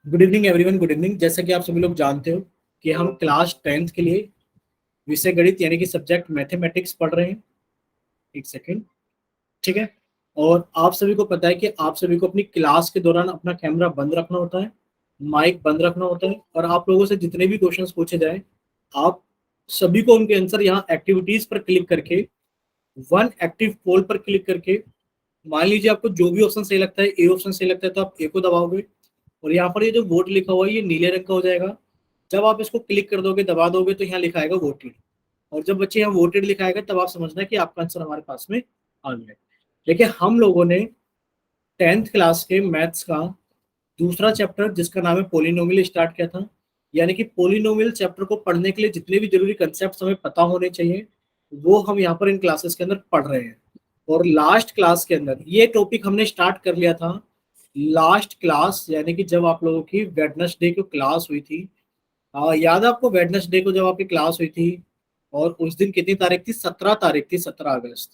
Good evening everyone, good evening. जैसा कि आप सभी लोग जानते हो कि हम क्लास 10th के लिए विषय गणित यानी कि सब्जेक्ट मैथमेटिक्स पढ़ रहे हैं। एक सेकेंड। ठीक है। और आप सभी को पता है कि आप सभी को अपनी क्लास के दौरान अपना कैमरा बंद रखना होता है, माइक बंद रखना होता है, और आप लोगों से जितने भी क्वेश्चंस पूछे जाए आप सभी को उनके आंसर यहाँ एक्टिविटीज पर क्लिक करके, वन एक्टिव पोल पर क्लिक करके, मान लीजिए आपको जो भी ऑप्शन सही लगता है, ए ऑप्शन सही लगता है तो आप ए को दबाओगे, और यहाँ पर ये जो वोट लिखा हुआ है ये नीले रंग का हो जाएगा। जब आप इसको क्लिक कर दोगे, दबा दोगे, तो यहाँ लिखा आएगा वोटेड। और जब बच्चे यहाँ वोटेड लिखाएगा तब आप समझना कि आपका आंसर हमारे पास में आ गया है। देखिए, हम लोगों ने 10th क्लास के मैथ्स का दूसरा चैप्टर जिसका नाम है पोलिनोमियल स्टार्ट किया था। यानी कि पोलिनोमियल चैप्टर को पढ़ने के लिए जितने भी जरूरी कंसेप्ट हमें पता होने चाहिए वो हम यहाँ पर इन क्लासेस के अंदर पढ़ रहे हैं। और लास्ट क्लास के अंदर ये टॉपिक हमने स्टार्ट कर लिया था। लास्ट क्लास यानी कि जब आप लोगों की वेडनेसडे को क्लास हुई थी। याद है आपको वेडनेसडे को जब आपकी क्लास हुई थी? और उस दिन कितनी तारीख थी? 17 तारीख थी, 17 अगस्त।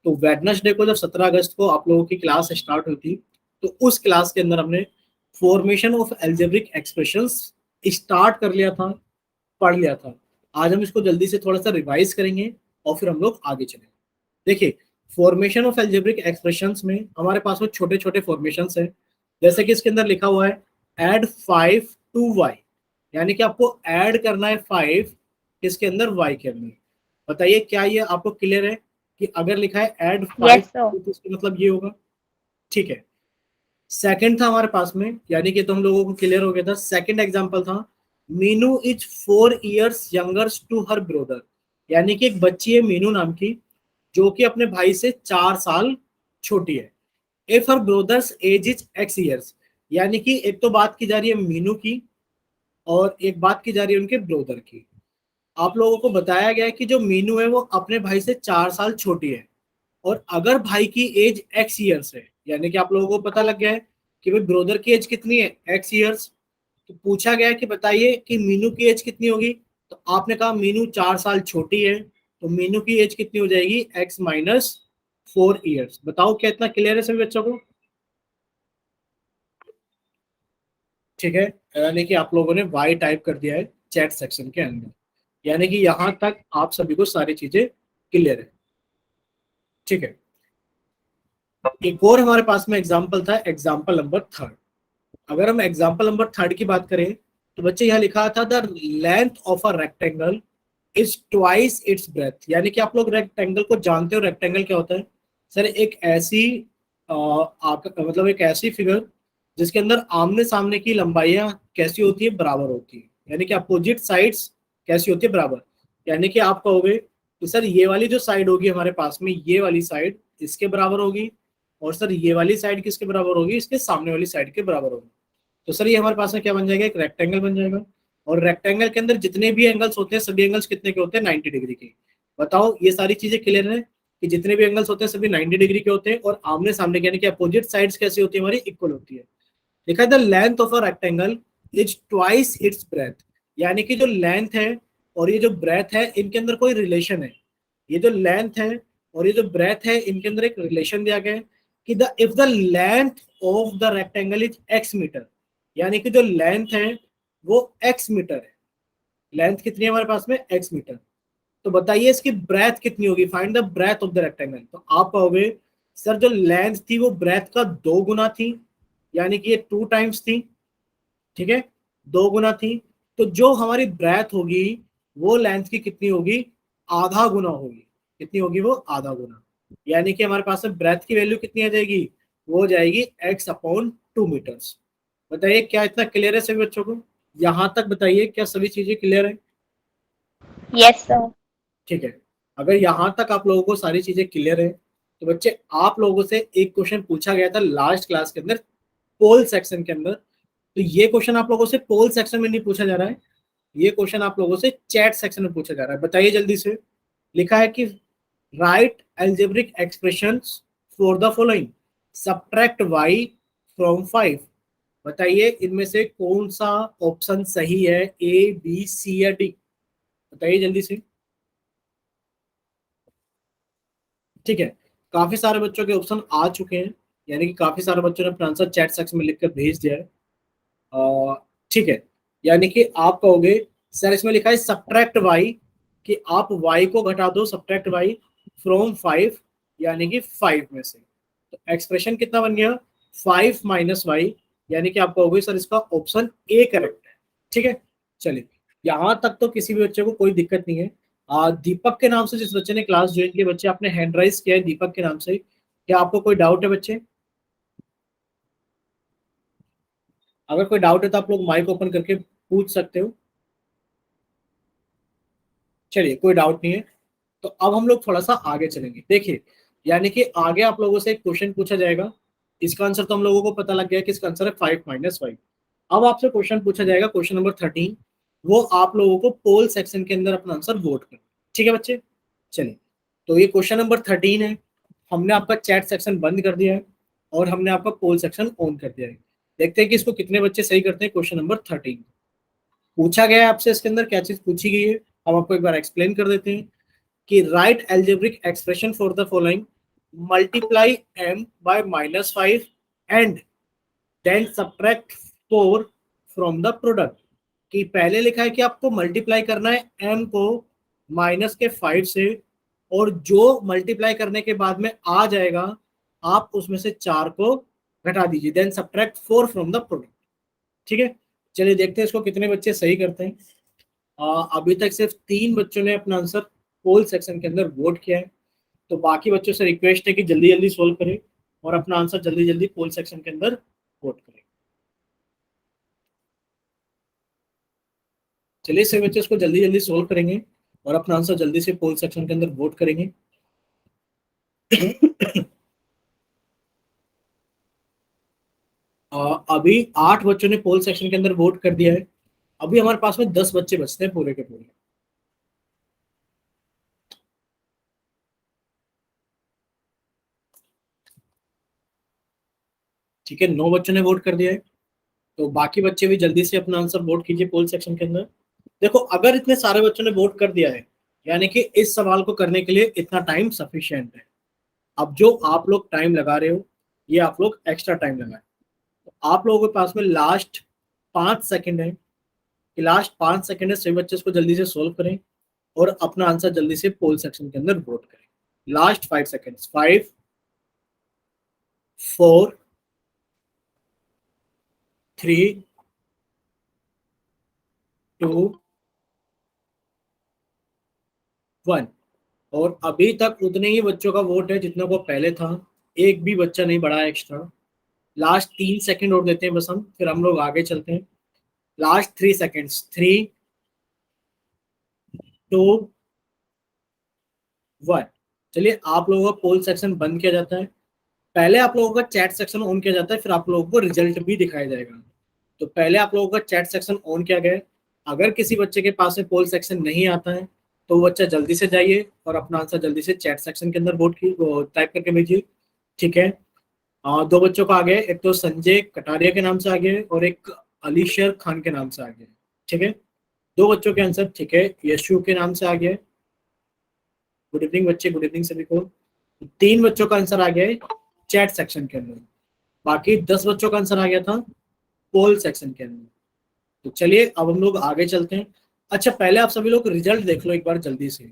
तो वेडनेसडे को जब 17 अगस्त को आप लोगों की क्लास स्टार्ट हुई थी, तो उस क्लास के अंदर हमने formation of algebraic expressions start कर लिया था, पढ़ लिया था। आज हम इसको जल्दी से थोड़ा सा रिवाइज करेंगे और फिर हम लोग आगे चलेंगे। देखिए, फॉर्मेशन ऑफ एल्जेब्रिक एक्सप्रेशंस में हमारे पास में छोटे छोटे फॉर्मेशंस हैं। जैसे कि इसके अंदर लिखा हुआ है एड 5 टू वाई, यानी कि आपको ऐड करना है 5 किसके अंदर? y के अंदर। बताइए क्या ये आपको क्लियर है कि अगर लिखा है ऐड 5 Yes, sir. तो इसका मतलब ये होगा? ठीक है। सेकंड था हमारे पास में, यानी कि तो हम लोगों को क्लियर हो गया था। सेकंड एग्जांपल था Meenu is 4 years younger to her brother, यानी कि एक बच्ची है मीनू नाम की जो कि अपने भाई से 4 साल छोटी है। If her brother's age is x years, यानी कि एक तो बात की जा रही है मीनू की और एक बात की जा रही है उनके ब्रदर की। आप लोगों को बताया गया है कि जो मीनू है वो अपने भाई से 4 साल छोटी है, और अगर भाई की एज एक्स ईयर्स है, यानी कि आप लोगों को पता लग गया है कि भाई ब्रदर की एज कितनी है? X years. तो पूछा गया है कि बताइए कि मीनू की एज कितनी होगी? तो आपने कहा मीनू 4 साल छोटी है, तो मीनू की एज कितनी हो जाएगी? x-4 years. बताओ क्या इतना क्लियर है सभी बच्चों को? ठीक है। यानी कि आप लोगों ने वाई टाइप कर दिया है चैट सेक्शन के अंदर, यानी कि यहां तक आप सभी को सारी चीजें क्लियर है। ठीक है। एक और हमारे पास में एग्जाम्पल था, एग्जाम्पल नंबर थर्ड। अगर हम एग्जाम्पल नंबर थर्ड की बात करें तो बच्चे यहाँ लिखा था the length of a rectangle is twice its breath, यानी कि आप लोग रेक्टेंगल को जानते हो। रेक्टेंगल क्या होता है? सर एक ऐसी मतलब एक ऐसी फिगर जिसके अंदर आमने सामने की लंबाइयां कैसी होती है? बराबर होती है, यानी कि अपोजिट साइड्स कैसी होती है? बराबर। यानी कि आप कहोगे कि सर ये वाली जो साइड होगी हमारे पास में, ये वाली साइड इसके बराबर होगी, और सर ये वाली साइड किसके बराबर होगी? इसके सामने वाली साइड के बराबर होगी। तो सर ये हमारे पास में क्या बन जाएगा? एक रेक्टेंगल बन जाएगा। और रेक्टेंगल के अंदर जितने भी एंगल्स होते हैं सभी एंगल्स कितने के होते हैं? 90 डिग्री के। बताओ ये सारी चीजें क्लियर है कि जितने भी एंगल्स होते हैं सभी 90 डिग्री के होते हैं, और आमने सामने यानी कि अपोजिट साइड्स कैसी होती है? हमारी इक्वल होती है। लिखा है the length of a rectangle is twice its breath, यानी कि जो लेंथ है और ये जो ब्रेथ है इनके अंदर कोई रिलेशन है। ये जो लेंथ है और ये जो ब्रेथ है इनके अंदर एक रिलेशन दिया गया है कि the if the length of the rectangle is x metre, यानी कि जो लेंथ है वो x मीटर है। लेंथ कितनी है हमारे पास में? x metre. तो बताइए इसकी ब्रेथ कितनी होगी? Find the breadth of the rectangle. तो आप कहोगे सर जो लेंथ थी वो ब्रेथ का 2 गुना थी, यानी कि ये 2 टाइम्स थी। ठीक है, 2 गुना थी। तो जो हमारी ब्रेथ होगी वो लेंथ की कितनी होगी? आधा गुना होगी। कितनी होगी वो? आधा गुना। यानी कि हमारे पास में ब्रेथ की वैल्यू कितनी आ जाएगी? वो हो जाएगी x/2 मीटर्स। बताइए क्या इतना क्लियर है सभी बच्चों को? यहां तक बताइए क्या सभी चीजें क्लियर है? Yes, sir. ठीक है। अगर यहां तक आप लोगों को सारी चीजें क्लियर है तो बच्चे आप लोगों से एक क्वेश्चन पूछा गया था लास्ट क्लास के अंदर, पोल सेक्शन के अंदर। तो ये क्वेश्चन आप लोगों से पोल सेक्शन में नहीं पूछा जा रहा है, ये क्वेश्चन आप लोगों से चैट सेक्शन में पूछा जा रहा है। बताइए जल्दी से। लिखा है कि write algebraic expressions for the following, subtract y from 5। बताइए इनमें से कौन सा ऑप्शन सही है? ए, बी, सी या डी? बताइए जल्दी से। ठीक है। काफी सारे बच्चों के ऑप्शन आ चुके हैं, यानी कि काफी सारे बच्चों ने अपना आंसर चैट सेक्शन में लिखकर भेज दिया है। ठीक है, यानी कि आप कहोगे सर इसमें लिखा है सब्ट्रैक्ट वाई, कि आप y को घटा दो, सब्ट्रैक्ट y फ्रॉम 5, यानी कि 5 में से। तो एक्सप्रेशन कितना बन गया 5 माइनस वाई, यानी कि आप कहोगे सर इसका ऑप्शन ए करेक्ट है। ठीक है, चलिए यहां तक तो किसी भी बच्चे को कोई दिक्कत नहीं है। दीपक के नाम से जिस बच्चे ने क्लास ज्वाइन की, बच्चे आपने हैंड राइज किया है दीपक के नाम से, क्या आपको कोई डाउट है बच्चे? अगर कोई डाउट है तो आप लोग माइक ओपन करके पूछ सकते हो। चलिए कोई डाउट नहीं है, तो अब हम लोग थोड़ा सा आगे चलेंगे। देखिए, यानी कि आगे आप लोगों से एक क्वेश्चन पूछा जाएगा, इसका आंसर तो हम लोगों को पता लग गया कि इसका आंसर है 5 माइनस 5। अब आपसे क्वेश्चन पूछा जाएगा, क्वेश्चन नंबर 13, वो आप लोगों को पोल सेक्शन के अंदर अपना आंसर वोट करना। ठीक है बच्चे, चलिए तो ये क्वेश्चन नंबर 13 है। हमने आपका चैट सेक्शन बंद कर दिया है और हमने आपका पोल सेक्शन ऑन कर दिया है। देखते हैं कि इसको कितने बच्चे सही करते हैं। क्वेश्चन नंबर 13 पूछा गया है आपसे, इसके अंदर क्या चीज पूछी गई है हम आपको एक बार एक्सप्लेन कर देते हैं कि write algebraic expression for the following, multiply m by -5 and then subtract 4 from the product. कि पहले लिखा है कि आपको मल्टीप्लाई करना है m को -5 से, और जो मल्टीप्लाई करने के बाद में आ जाएगा आप उसमें से 4 को घटा दीजिए, then subtract 4 from the product. ठीक है, चलिए देखते हैं इसको कितने बच्चे सही करते हैं। अभी तक सिर्फ 3 बच्चों ने अपना आंसर पोल सेक्शन के अंदर वोट किया है, तो बाकी बच्चों से रिक्वेस्ट है कि जल्दी जल्दी सोल्व करें और अपना आंसर जल्दी जल्दी पोल सेक्शन के अंदर वोट करें। चलिए सभी बच्चे इसको जल्दी जल्दी सोल्व करेंगे और अपना आंसर जल्दी से पोल सेक्शन के अंदर वोट करेंगे। अभी 8 बच्चों ने पोल सेक्शन के अंदर वोट कर दिया है। अभी हमारे पास में 10 बच्चे बचते हैं पूरे के पूरे। ठीक है, 9 बच्चों ने वोट कर दिया है, तो बाकी बच्चे भी जल्दी से अपना आंसर वोट कीजिए पोल सेक्शन के अंदर। देखो अगर इतने सारे बच्चों ने वोट कर दिया है, यानी कि इस सवाल को करने के लिए इतना टाइम सफिशिएंट है। अब जो आप लोग टाइम लगा रहे हो, ये आप लोग एक्स्ट्रा टाइम लगाए, तो आप लोगों के पास में लास्ट 5 सेकंड है, कि लास्ट 5 सेकंड है, सभी बच्चे इसको जल्दी से सोल्व करें और अपना आंसर जल्दी से पोल सेक्शन के अंदर वोट करें। Last 5 second, 5 4 3 2 1। और अभी तक उतने ही बच्चों का वोट है जितने को पहले था, एक भी बच्चा नहीं बढ़ा एक्स्ट्रा। लास्ट 3 सेकंड और देते हैं बस हम, फिर हम लोग आगे चलते हैं। Last 3 seconds, 3 2 1। चलिए आप लोगों का पोल सेक्शन बंद किया जाता है, पहले आप लोगों का चैट सेक्शन ऑन किया जाता है, फिर आप लोगों को रिजल्ट भी दिखाया जाएगा। तो पहले आप लोगों का चैट सेक्शन ऑन किया गया है। अगर किसी बच्चे के पास में पोल सेक्शन नहीं आता है तो वो बच्चा जल्दी से जाइए और अपना आंसर जल्दी से चैट सेक्शन के अंदर वोट की टाइप करके भेजिए। ठीक है, 2 बच्चों का आ गया है, एक तो संजय कटारिया के नाम से आ गया है और एक अलीशर खान के नाम से आ गया है। ठीक है, 2 बच्चों के आंसर। ठीक है, यशु के नाम से आ गया है। गुड इवनिंग बच्चे, गुड इवनिंग सभी को। 3 बच्चों का आंसर आ गया है चैट सेक्शन के अंदर, बाकी 10 बच्चों का आंसर आ गया था पोल सेक्शन के अंदर। तो चलिए अब हम लोग आगे चलते हैं। अच्छा पहले आप सभी लोग रिजल्ट देख लो एक बार जल्दी से,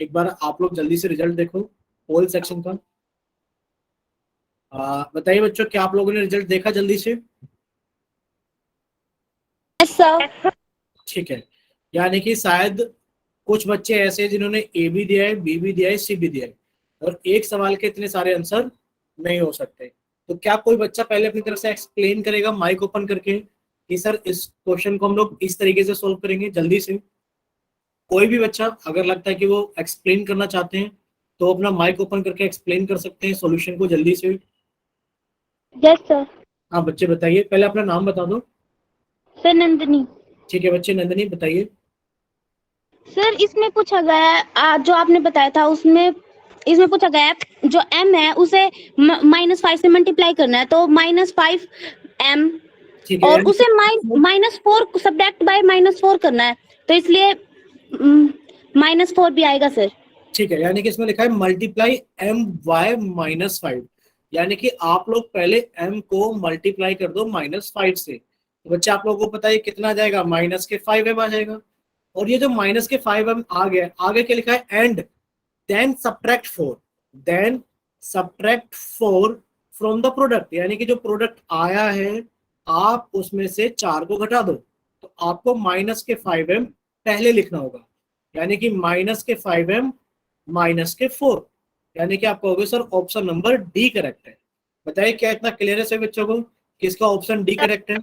एक बार आप लोग जल्दी से रिजल्ट देखो पोल सेक्शन का। बताइए बच्चों, क्या आप लोगों ने रिजल्ट देखा जल्दी से? Yes, sir. ठीक है, यानी कि शायद कुछ बच्चे ऐसे हैं जिन्होंने ए भी दिया है, बी भी दिया है, सी भी दिया है, और एक सवाल के इतने सारे आंसर नहीं हो सकते। तो क्या कोई बच्चा पहले अपनी तरफ से एक्सप्लेन करेगा माइक ओपन करके कि सर इस क्वेश्चन को हम लोग इस तरीके से सोल्व करेंगे? जल्दी से कोई भी बच्चा अगर लगता है कि वो एक्सप्लेन करना चाहते हैं तो अपना माइक ओपन करके एक्सप्लेन कर सकते हैं सॉल्यूशन को जल्दी से। Yes, sir. हाँ बच्चे बताइए, पहले अपना नाम बता दो। सर नंदिनी। ठीक है बच्चे, नंदिनी बताइए। सर इसमें पूछा गया है जो आपने बताया था उसमें, इसमें पूछा गया है जो m है उसे -5 से मल्टीप्लाई करना है, तो -5m ठीक है, और उसे -4 सब्ट्रैक्ट बाय -4 करना है, तो इसलिए -4 भी आएगा सर। ठीक है, यानी कि इसमें लिखा है मल्टीप्लाई एम वाई -5, यानी कि आप लोग पहले m को मल्टीप्लाई कर दो -5 से, तो बच्चे आप लोगों को पता है कितना आ जाएगा, -5m आ जाएगा। और ये जो -5m आ गया, आगे क्या लिखा है, and then subtract 4 from the product, यानी कि जो प्रोडक्ट आया है आप उसमें से 4 को घटा दो। तो आपको -5m पहले लिखना होगा, यानी कि -5m -4, यानी कि आप कहोगे sir option number D correct है। बताइए क्या इतना क्लियर है सभी बच्चों को कि इसका ऑप्शन डी करेक्ट है?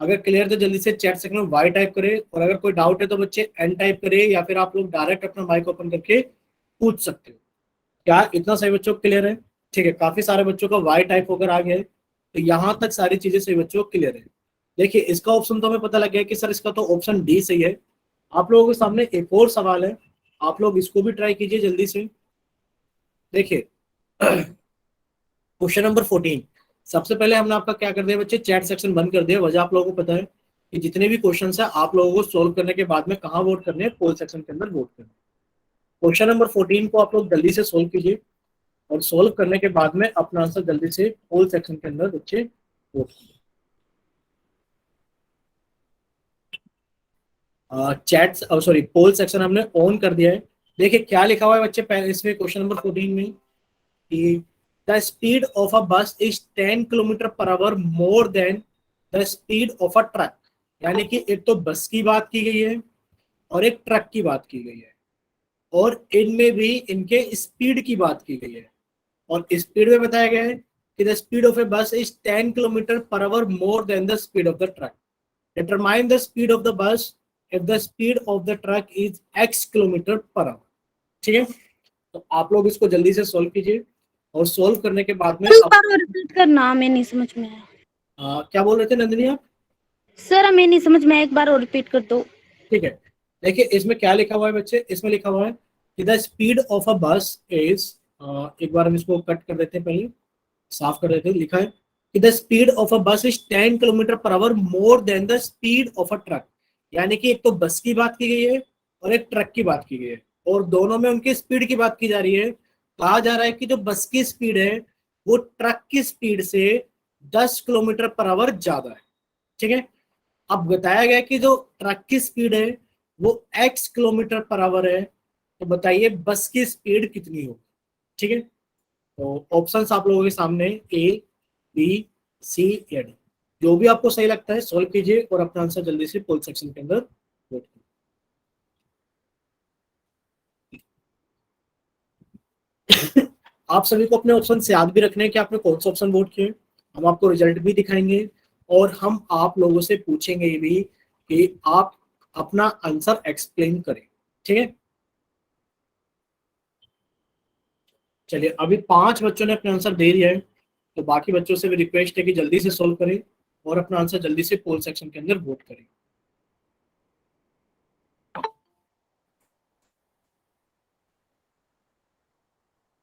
अगर क्लियर तो जल्दी से चैट सेक्शन में वाई टाइप करें, और अगर कोई डाउट है तो बच्चे एन टाइप करें, या फिर आप लोग डायरेक्ट अपना माइक ओपन करके पूछ सकते हो। क्या इतना सही बच्चों को क्लियर है? ठीक है, काफी सारे बच्चों का वाई टाइप होकर आ गया है, तो यहाँ तक सारी चीजें सही बच्चों को क्लियर है। देखिए इसका ऑप्शन तो हमें पता लग गया कि सर इसका तो ऑप्शन डी सही है। आप लोगों के सामने एक और सवाल है, आप लोग इसको भी ट्राई कीजिए जल्दी से। देखिए क्वेश्चन नंबर 14। सबसे पहले हमने आपका क्या कर दिया बच्चे, चैट सेक्शन बंद कर दिया। वजह आप लोगों को पता है कि जितने भी क्वेश्चन है आप लोगों को सोल्व करने के बाद में कहाँ वोट करने हैं, पोल सेक्शन के अंदर वोट करना है। क्वेश्चन नंबर 14 को आप लोग जल्दी से सोल्व कीजिए, और सोल्व करने के बाद में अपना आंसर जल्दी से पोल सेक्शन के अंदर बच्चे वोट कीजिए। चैट सॉरी पोल सेक्शन हमने ऑन कर दिया है। देखिए क्या लिखा हुआ है बच्चे पहले इसमें क्वेश्चन नंबर 14 में कि द स्पीड ऑफ अ बस is 10 kilometre per hour more than the speed of a truck. यानी कि एक तो बस की बात की गई है और एक ट्रक की बात की गई है, और इनमें भी इनके स्पीड की बात की गई है। और स्पीड में बताया गया है कि द स्पीड ऑफ ए बस is 10 kilometre per hour more than the speed of the truck. Determine the speed of the bus if the speed of the truck is x kilometre per hour. ठीक है, तो आप लोग इसको जल्दी से solve कीजिए, और सॉल्व करने के बाद में एक बार और रिपीट करना, हमें नहीं समझ में आया। क्या बोल रहे थे नंदिनी आप? सर हमें नहीं समझ में आया, एक बार और रिपीट कर दो। ठीक है, देखिए इसमें क्या लिखा हुआ है बच्चे, इसमें लिखा हुआ है कि द स्पीड ऑफ अ बस इज, एक बार हम इसको कट कर देते हैं, पहले साफ कर देते हैं। लिखा है कि द स्पीड ऑफ अ बस is 10 kilometre per hour more than the speed of a truck. यानी कि एक तो बस की बात की गई है और एक ट्रक की बात की गई है, और दोनों में उनकी स्पीड की बात की जा रही है। कहा जा रहा है कि जो बस की स्पीड है वो ट्रक की स्पीड से 10 किलोमीटर पर आवर ज्यादा है। ठीक है, अब बताया गया कि जो ट्रक की स्पीड है वो x किलोमीटर पर आवर है, तो बताइए बस की स्पीड कितनी होगी। ठीक है, तो ऑप्शंस आप लोगों के सामने ए, बी, सी या डी, जो भी आपको सही लगता है सॉल्व कीजिए और अपना आंसर जल्दी से पोल सेक्शन के अंदर वोट कीजिए। आप सभी को अपने ऑप्शन याद भी रखने हैं कि आपने कौन सा ऑप्शन वोट किए। हम आपको रिजल्ट भी दिखाएंगे, और हम आप लोगों से पूछेंगे भी कि आप अपना आंसर एक्सप्लेन करें। ठीक है, चलिए अभी 5 बच्चों ने अपना आंसर दे दिया है, तो बाकी बच्चों से भी रिक्वेस्ट है कि जल्दी से सोल्व करें और अपना आंसर जल्दी से पोल सेक्शन के अंदर वोट करें।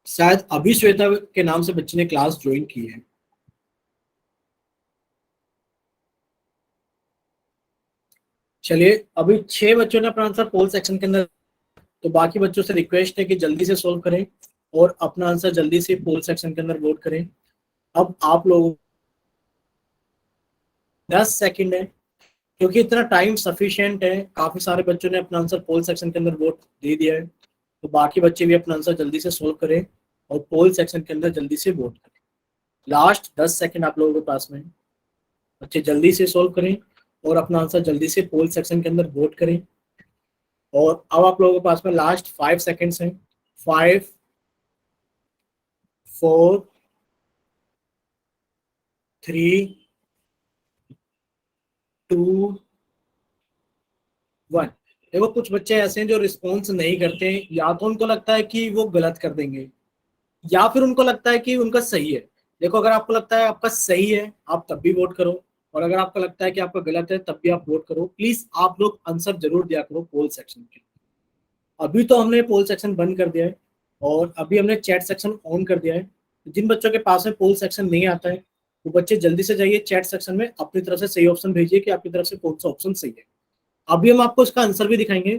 शायद अभी श्वेता के नाम से बच्चे ने क्लास ज्वाइन की है। चलिए अभी 6 बच्चों ने अपना आंसर पोल सेक्शन के अंदर, तो बाकी बच्चों से रिक्वेस्ट है कि जल्दी से सोल्व करें और अपना आंसर जल्दी से पोल सेक्शन के अंदर वोट करें। अब आप लोग 10 सेकंड है, क्योंकि इतना टाइम सफिशिएंट है, काफी सारे बच्चों ने अपना आंसर पोल सेक्शन के अंदर वोट दे दिया है, तो बाकी बच्चे भी अपना आंसर जल्दी से सोल्व करें और पोल सेक्शन के अंदर जल्दी से वोट करें। लास्ट 10 सेकंड आप लोगों के पास में, बच्चे जल्दी से सोल्व करें और अपना आंसर जल्दी से पोल सेक्शन के अंदर वोट करें। और अब आप लोगों के पास में लास्ट 5 सेकंड्स हैं। 5, 4, 3, 2, 1। देखो कुछ बच्चे ऐसे हैं जो रिस्पॉन्स नहीं करते, या तो उनको लगता है कि वो गलत कर देंगे, या फिर उनको लगता है कि उनका सही है। देखो अगर आपको लगता है आपका सही है आप तब भी वोट करो, और अगर आपको लगता है कि आपका गलत है तब भी आप वोट करो। प्लीज आप लोग आंसर जरूर दिया करो पोल सेक्शन के। अभी तो हमने पोल सेक्शन बंद कर दिया है, और अभी हमने चैट सेक्शन ऑन कर दिया है। जिन बच्चों के पास में पोल सेक्शन नहीं आता है वो बच्चे जल्दी से जाइए चैट सेक्शन में, अपनी तरफ से सही ऑप्शन भेजिए कि आपकी तरफ से कौन सा ऑप्शन सही है। अभी हम आपको इसका आंसर भी दिखाएंगे।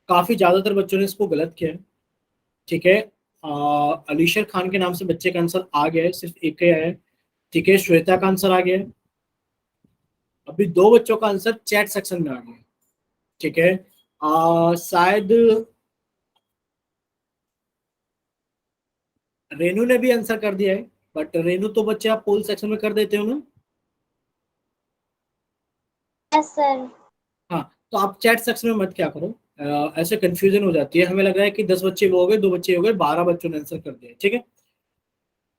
काफी ज्यादातर बच्चों ने इसको गलत किया है। ठीक है, अलीशर खान के नाम से बच्चे का आंसर आ गया है, सिर्फ एक ही आया है। ठीक है, श्वेता का आंसर आ गया है। अभी दो बच्चों का आंसर चैट सेक्शन में आ गया, ठीक है। शायद रेनू ने भी आंसर कर दिया है, बट रेनू तो बच्चे आप पोल सेक्शन में कर देते हो ना। Yes sir. हाँ, तो आप चैट सेक्शन में मत क्या करो, ऐसे कंफ्यूजन हो जाती है, हमें लग रहा है कि 10 बच्चे वो हो गए, दो बच्चे हो गए, 12 बच्चों ने आंसर कर दिया, ठीक है।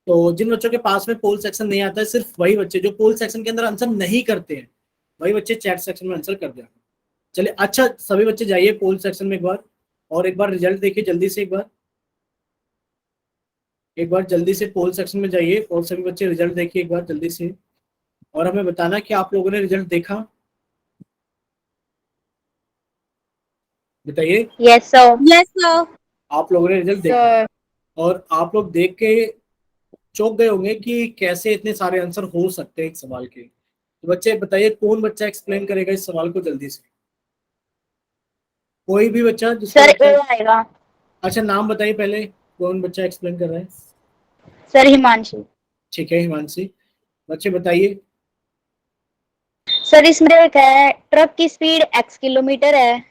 तो जिन बच्चों के पास में पोल सेक्शन नहीं आता है, सिर्फ वही बच्चे जो पोल सेक्शन के अंदर आंसर नहीं करते हैं, वही बच्चे चैट सेक्शन में आंसर कर दिया। चलिए, अच्छा सभी बच्चे जाइए पोल सेक्शन में एक बार, और एक बार रिजल्ट देखिए जल्दी से, एक बार जल्दी से पोल सेक्शन में जाइए और सभी बच्चे रिजल्ट देखिए एक बार जल्दी से, और हमें बताना कि आप लोगों ने रिजल्ट देखा, बताइए। Yes sir. Yes sir. आप लोगों ने रिजल्ट देखा, सर। और आप लोग देख के चौंक गए होंगे कि कैसे इतने सारे आंसर हो सकते हैं एक सवाल के। तो बच्चे बताइए, कौन बच्चा एक्सप्लेन करेगा इस सवाल को जल्दी से, कोई भी बच्चा जिसका सर बच्चा। ए आएगा। अच्छा, नाम बताइए पहले, कौन बच्चा एक्सप्लेन कर रहा है। सर हिमांशु। ठीक है, हिमांशी। बच्चे बताइए। सर इसमें एक है ट्रक की स्पीड x किलोमीटर है।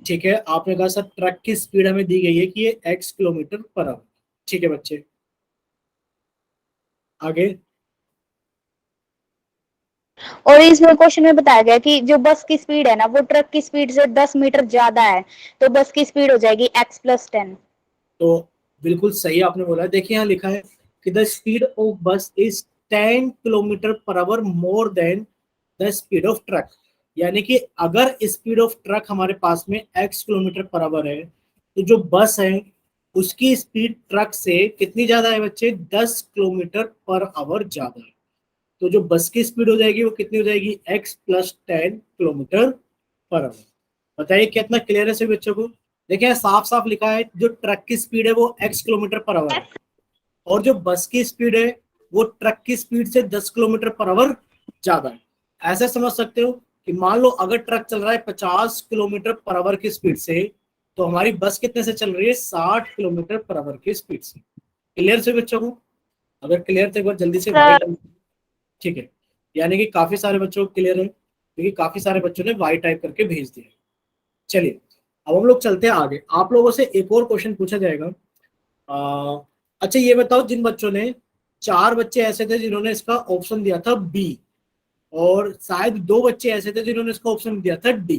ठीक है, आपने कहा सर ट्रक की स्पीड हमें दी गई है कि ये x किलोमीटर पर आवर, ठीक है बच्चे, आगे। और इसमें क्वेश्चन में बताया गया कि जो बस की स्पीड है ना वो ट्रक की स्पीड से 10 मीटर ज्यादा है, तो बस की स्पीड हो जाएगी x+10। तो बिल्कुल सही आपने बोला, देखिए यहाँ लिखा है कि द स्पीड ऑफ बस is 10 kilometre per hour more than the speed of truck. यानी कि अगर स्पीड ऑफ ट्रक हमारे पास में x किलोमीटर पर आवर है, तो जो बस है उसकी स्पीड ट्रक से कितनी ज्यादा है बच्चे, 10 किलोमीटर पर आवर ज्यादा है। तो जो बस की स्पीड हो जाएगी वो कितनी हो जाएगी, x+10 किलोमीटर पर आवर। बताइए कितना क्लियर है सभी बच्चों को। देखिए साफ साफ लिखा है, जो ट्रक की स्पीड है वो x किलोमीटर पर आवर है, और जो बस की स्पीड है वो ट्रक की स्पीड से 10 किलोमीटर पर आवर ज्यादा है। ऐसे समझ सकते हो कि मान लो अगर ट्रक चल रहा है 50 किलोमीटर पर आवर की स्पीड से, तो हमारी बस कितने से चल रही है, 60 किलोमीटर पर आवर की स्पीड से। क्लियर से बच्चों को, अगर क्लियर तो एक बार जल्दी से सर। वाइट, ठीक है। यानी कि काफी सारे बच्चों को क्लियर है, क्योंकि काफी सारे बच्चों ने वाई टाइप करके भेज दिया। चलिए, अब हम लोग चलते हैं आगे, आप लोगों से एक और क्वेश्चन पूछा जाएगा। आ, अच्छा ये बताओ, जिन बच्चों ने, चार बच्चे ऐसे थे जिन्होंने इसका ऑप्शन दिया था बी, और शायद दो बच्चे ऐसे थे जिन्होंने इसका ऑप्शन दिया था डी।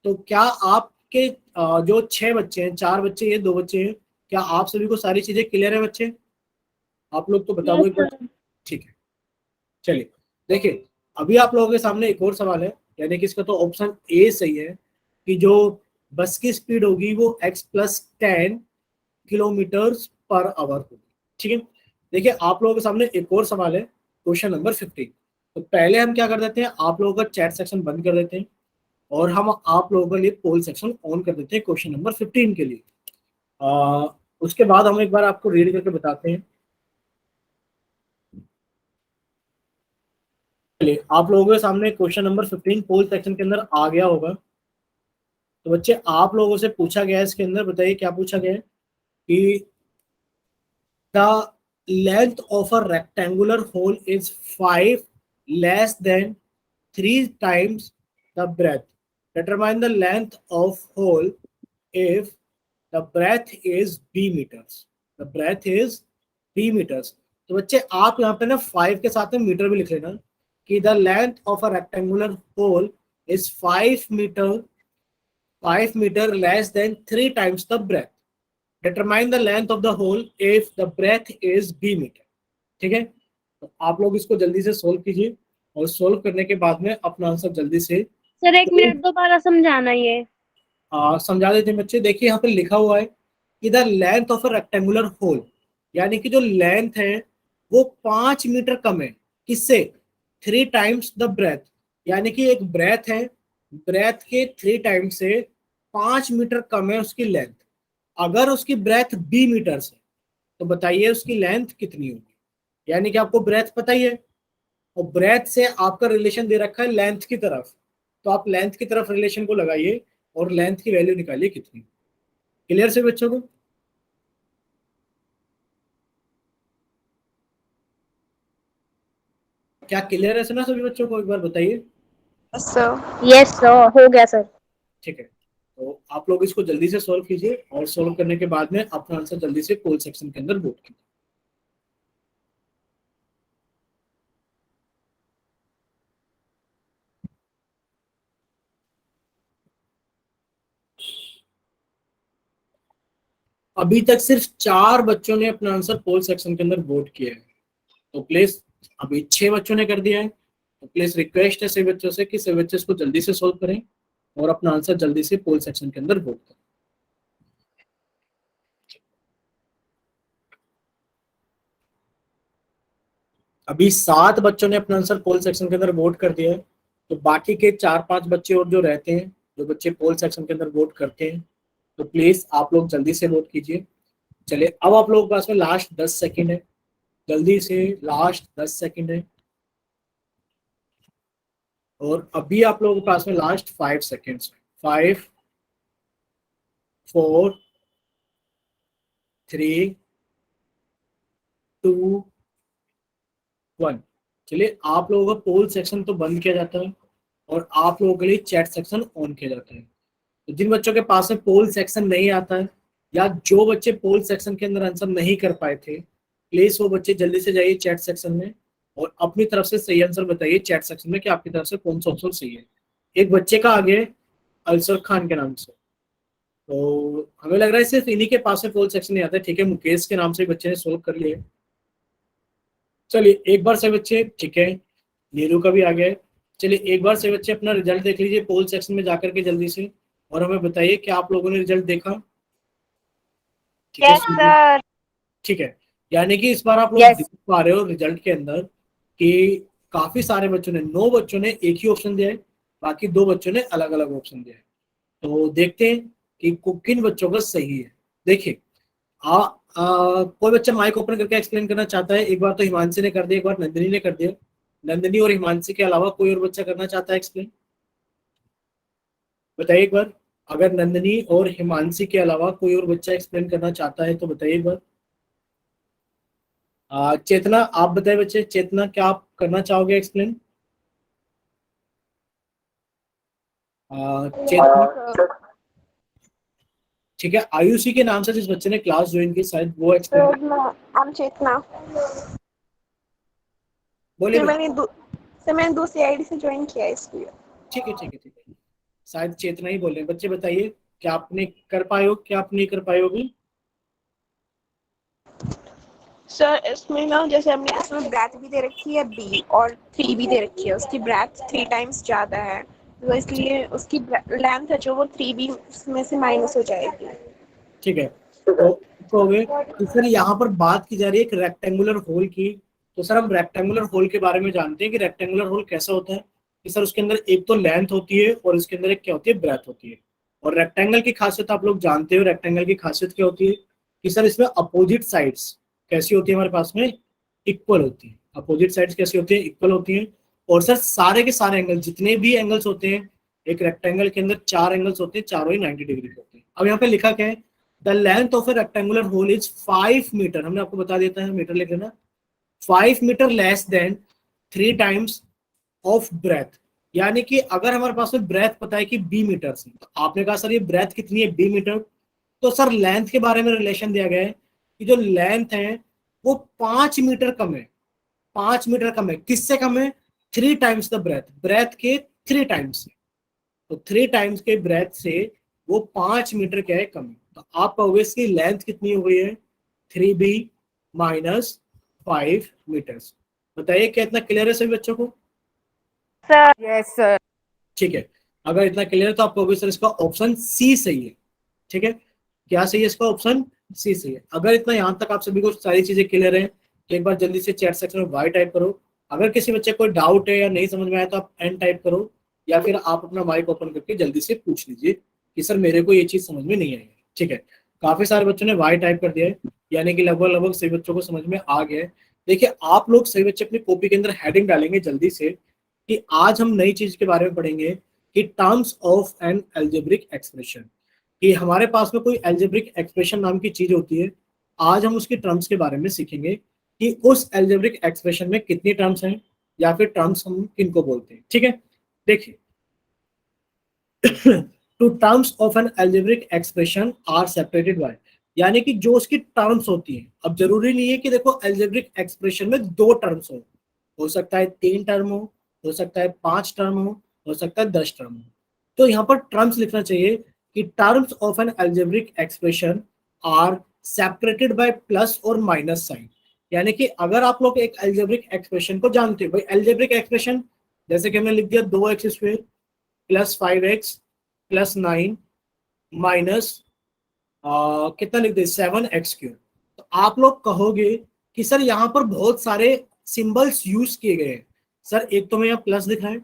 तो क्या आपके जो छह बच्चे हैं, चार बच्चे ये दो बच्चे हैं, क्या आप सभी को सारी चीजें क्लियर है बच्चे, आप लोग तो बता दो यस एक बार। सर। ठीक है, चलिए देखिए, अभी आप लोगों के सामने एक और सवाल है, यानी कि इसका तो ऑप्शन ए सही है कि जो बस की स्पीड होगी वो x+10 किलोमीटर पर आवर होगी, ठीक है। देखिए आप लोगों के सामने एक और सवाल है, क्वेश्चन नंबर 15। तो पहले हम क्या कर देते हैं, आप लोगों का चैट सेक्शन बंद कर देते हैं, और हम आप लोगों के लिए पोल सेक्शन ऑन कर देते हैं क्वेश्चन नंबर 15 के लिए। आ, उसके बाद हम एक बार आपको रीड करके बताते हैं। चलिए, आप लोगों के सामने क्वेश्चन नंबर 15 पोल सेक्शन के अंदर आ गया होगा। तो बच्चे आप लोगों से पूछा गया है इसके अंदर, बताइए क्या पूछा गया है कि the length of a rectangular hole is 5 less than 3 times the breadth. Determine the length of hole if the breadth is b meters. The breadth is b meters. तो बच्चे आप यहाँ पे ना 5 के साथ में मीटर भी लिख लेना, कि the length of a rectangular hole is 5 metre less than 3 times the breadth. Determine the length of the hole if the breadth is b meter. ठीक है, तो आप लोग इसको जल्दी से सोल्व कीजिए, और सोल्व करने के बाद में अपना आंसर जल्दी से सर एक मिनट दोबारा समझाना ये। समझा देते हैं बच्चे। देखिए यहाँ पे लिखा हुआ है कि the length of a rectangular hole, यानी कि जो लेंथ है वो 5 मीटर कम है, किससे, 3 times द ब्रेथ। यानी कि एक ब्रेथ है, ब्रेथ के 3 टाइम्स से 5 मीटर कम है उसकी लेंथ। अगर उसकी ब्रेथ b मीटर है, तो बताइए उसकी लेंथ कितनी होगी। यानी कि आपको ब्रेथ पता ही है, और ब्रेथ से आपका रिलेशन दे रखा है लेंथ की तरफ, तो आप लेंथ की तरफ रिलेशन को लगाइए और लेंथ की वैल्यू निकालिए कितनी। क्लियर से बच्चों को, क्या क्लियर है सुना सभी बच्चों को, एक बार बताइए। सर यस सर, हो गया सर। ठीक है, तो आप लोग इसको जल्दी से सॉल्व कीजिए और सॉल्व करने के बाद में अपना आंसर जल्दी से पोल सेक्शन के अंदर वोट कीजिए। अभी तक सिर्फ 4 बच्चों ने अपना आंसर पोल सेक्शन के अंदर वोट किया है, तो प्लीज अभी 6 बच्चों ने कर दिया है, तो प्लीज रिक्वेस्ट है सभी बच्चों से कि सभी बच्चे इसको जल्दी से सोल्व करें और अपना आंसर जल्दी से पोल सेक्शन के अंदर वोट करें। अभी 7 बच्चों ने अपना आंसर पोल सेक्शन के अंदर वोट कर दिया है, तो बाकी के 4-5 बच्चे और जो रहते हैं, जो बच्चे पोल सेक्शन के अंदर वोट करते हैं, तो प्लीज आप लोग जल्दी से वोट कीजिए। चलिए, अब आप लोगों के पास में लास्ट 10 सेकंड है, जल्दी से लास्ट 10 सेकंड है, और अभी आप लोगों के पास में लास्ट 5 सेकेंड्स, 5 4 3 2 1। चलिए, आप लोगों का पोल सेक्शन तो बंद किया जाता है और आप लोगों के लिए चैट सेक्शन ऑन किया जाता है। तो जिन बच्चों के पास में पोल सेक्शन नहीं आता है, या जो बच्चे पोल सेक्शन के अंदर आंसर नहीं कर पाए थे, प्लीज वो बच्चे जल्दी से जाइए चैट सेक्शन में और अपनी तरफ से सही आंसर बताइए चैट सेक्शन में कि आपकी तरफ से कौन सा ऑप्शन सही है। एक बच्चे का आगे अल्सर खान के नाम से, तो हमें लग रहा है सिर्फ इन्हीं के पास में पोल सेक्शन नहीं आता है। ठीक है, मुकेश के नाम से बच्चे ने सोल्व कर लिया। चलिए एक बार से बच्चे, ठीक है, नीरू का भी आ गया है। चलिए एक बार से बच्चे अपना रिजल्ट देख लीजिए पोल सेक्शन में जाकर के जल्दी से, और हमें बताइए कि आप लोगों ने रिजल्ट देखा। ठीक है, यस सर। ठीक है, यानी कि इस बार आप लोग यस देख पा रहे हो रिजल्ट के अंदर कि काफी सारे बच्चों ने, 9 बच्चों ने एक ही ऑप्शन दिया है, बाकी 2 बच्चों ने अलग अलग ऑप्शन दिया है। तो देखते हैं कि किन बच्चों का सही है। देखिए, कोई बच्चा माइक ओपन करके एक्सप्लेन करना चाहता है? एक बार तो हिमांशी ने कर दिया, एक बार नंदिनी ने कर दिया। नंदिनी और हिमांशी के अलावा कोई और बच्चा करना चाहता है एक्सप्लेन? बताइए एक बार। अगर नंदिनी और हिमांशी के अलावा कोई और बच्चा एक्सप्लेन करना चाहता है तो बताइए एक बार। चेतना, आप बताइए बच्चे, चेतना क्या आप करना चाहोगे एक्सप्लेन? चेतना, ठीक है, आयुषी के नाम से जिस बच्चे ने क्लास ज्वाइन की, शायद वो एक्सप्लेन I'm चेतना। बोलिए बच्चे। मैंने दूसरी आईडी से ज्वाइन किया है इसलिए। ठीक है, ठीक है, ठीक है, शायद चेतना ही बोल रहे हैं। बच्चे बताइए, क्या आपने कर पाए हो, क्या आप नहीं कर पाए होगी? सर इसमें ना, जैसे हमने इसमें ब्रेथ भी दे रखी है बी, और 3 भी दे रखी है, उसकी ब्रेथ 3 टाइम्स ज्यादा है, तो इसलिए उसकी लेंथ है जो वो 3 भी उसमें से माइनस हो जाएगी। ठीक है, तो कहोगे तो सर यहाँ पर बात की जा रही है एक रेक्टेंगुलर होल की। तो सर हम रेक्टेंगुलर होल के बारे में जानते हैं कि रेक्टेंगुलर होल कैसा होता है, कि सर उसके अंदर एक तो लेंथ होती है और उसके अंदर एक क्या होती है, ब्रेथ होती है। और रेक्टेंगल की खासियत आप लोग जानते हो, रेक्टेंगल की खासियत क्या होती है कि सर इसमें अपोजिट साइड्स कैसी होती है, हमारे पास में इक्वल होती है। अपोजिट साइड्स कैसी होती है, इक्वल होती है। और सर सारे के सारे एंगल, जितने भी एंगल्स होते हैं एक रेक्टेंगल के अंदर, 4 एंगल्स होते हैं, चारों ही 90 डिग्री के होते हैं। अब यहाँ पे लिखा क्या है, the length of a rectangular hole is 5 metre. हमने आपको बता देता है, मीटर लिख लेना, 5 metre less than 3 times of breadth. यानी कि अगर हमारे पास में ब्रेथ पता है कि बी मीटर से, तो आपने कहा सर ये ब्रेथ कितनी है, बी मीटर, तो सर लेंथ के बारे में रिलेशन दिया गया है कि जो लेंथ है वो 5 मीटर कम है। 5 मीटर कम है, किससे कम है? 3 टाइम्स द ब्रेथ, ब्रेथ के 3 टाइम्स। तो 3 टाइम्स के ब्रेथ से वो 5 मीटर क्या है, कम है। तो आप कहोगे इसकी लेंथ कितनी हो गई है, 3b माइनस 5 मीटर्स। बताइए क्या इतना क्लियर है सभी बच्चों को? Sir yes sir. ठीक है, अगर इतना क्लियर है तो आप कहोगे सर इसका ऑप्शन सी सही है। ठीक है, क्या सही है इसका? ऑप्शन सी सही है। अगर इतना यहाँ तक आप सभी को सारी चीजें क्लियर है तो एक बार जल्दी से चैट सेक्शन में वाई टाइप करो। अगर किसी बच्चे को डाउट है या नहीं समझ में आया तो आप एन टाइप करो, या फिर आप अपना माइक ओपन करके जल्दी से पूछ लीजिए कि सर मेरे को ये चीज समझ में नहीं आई है। ठीक है, काफी सारे बच्चों ने वाई टाइप कर दिया है, यानी कि लगभग लगभग सभी बच्चों को समझ में आ गया है। देखिए, आप लोग सभी बच्चे अपनी कॉपी के अंदर हेडिंग डालेंगे जल्दी से कि आज हम नई चीज के बारे में पढ़ेंगे कि terms of an algebraic expression, कि हमारे पास में कोई एल्जेब्रिक एक्सप्रेशन नाम की चीज होती है। आज हम उसकी टर्म्स के बारे में सीखेंगे कि उस एल्जेब्रिक एक्सप्रेशन में कितनी टर्म्स हैं, या फिर टर्म्स हम किनको बोलते हैं। ठीक है, देखिए two terms of an algebraic expression are separated by, यानी कि जो उसकी टर्म्स होती हैं, अब जरूरी नहीं है कि देखो एल्जेब्रिक एक्सप्रेशन में 2 टर्म्स हो सकता है 3 टर्म हो सकता है 5 टर्म हो सकता है 10 टर्म हो। तो यहाँ पर टर्म्स लिखना चाहिए कि terms of an algebraic expression are separated by plus और माइनस साइन। यानी कि अगर आप लोग एक एल्जेब्रिक एक्सप्रेशन को जानते हो, भाई एल्जेब्रिक एक्सप्रेशन जैसे कि हमने लिख दिया 2x² plus 5x plus 9 minus कितना लिख दे 7x3। तो आप लोग कहोगे कि सर यहाँ पर बहुत सारे सिंबल्स यूज किए गए हैं। सर एक तो मैं यहाँ प्लस दिख रहा है,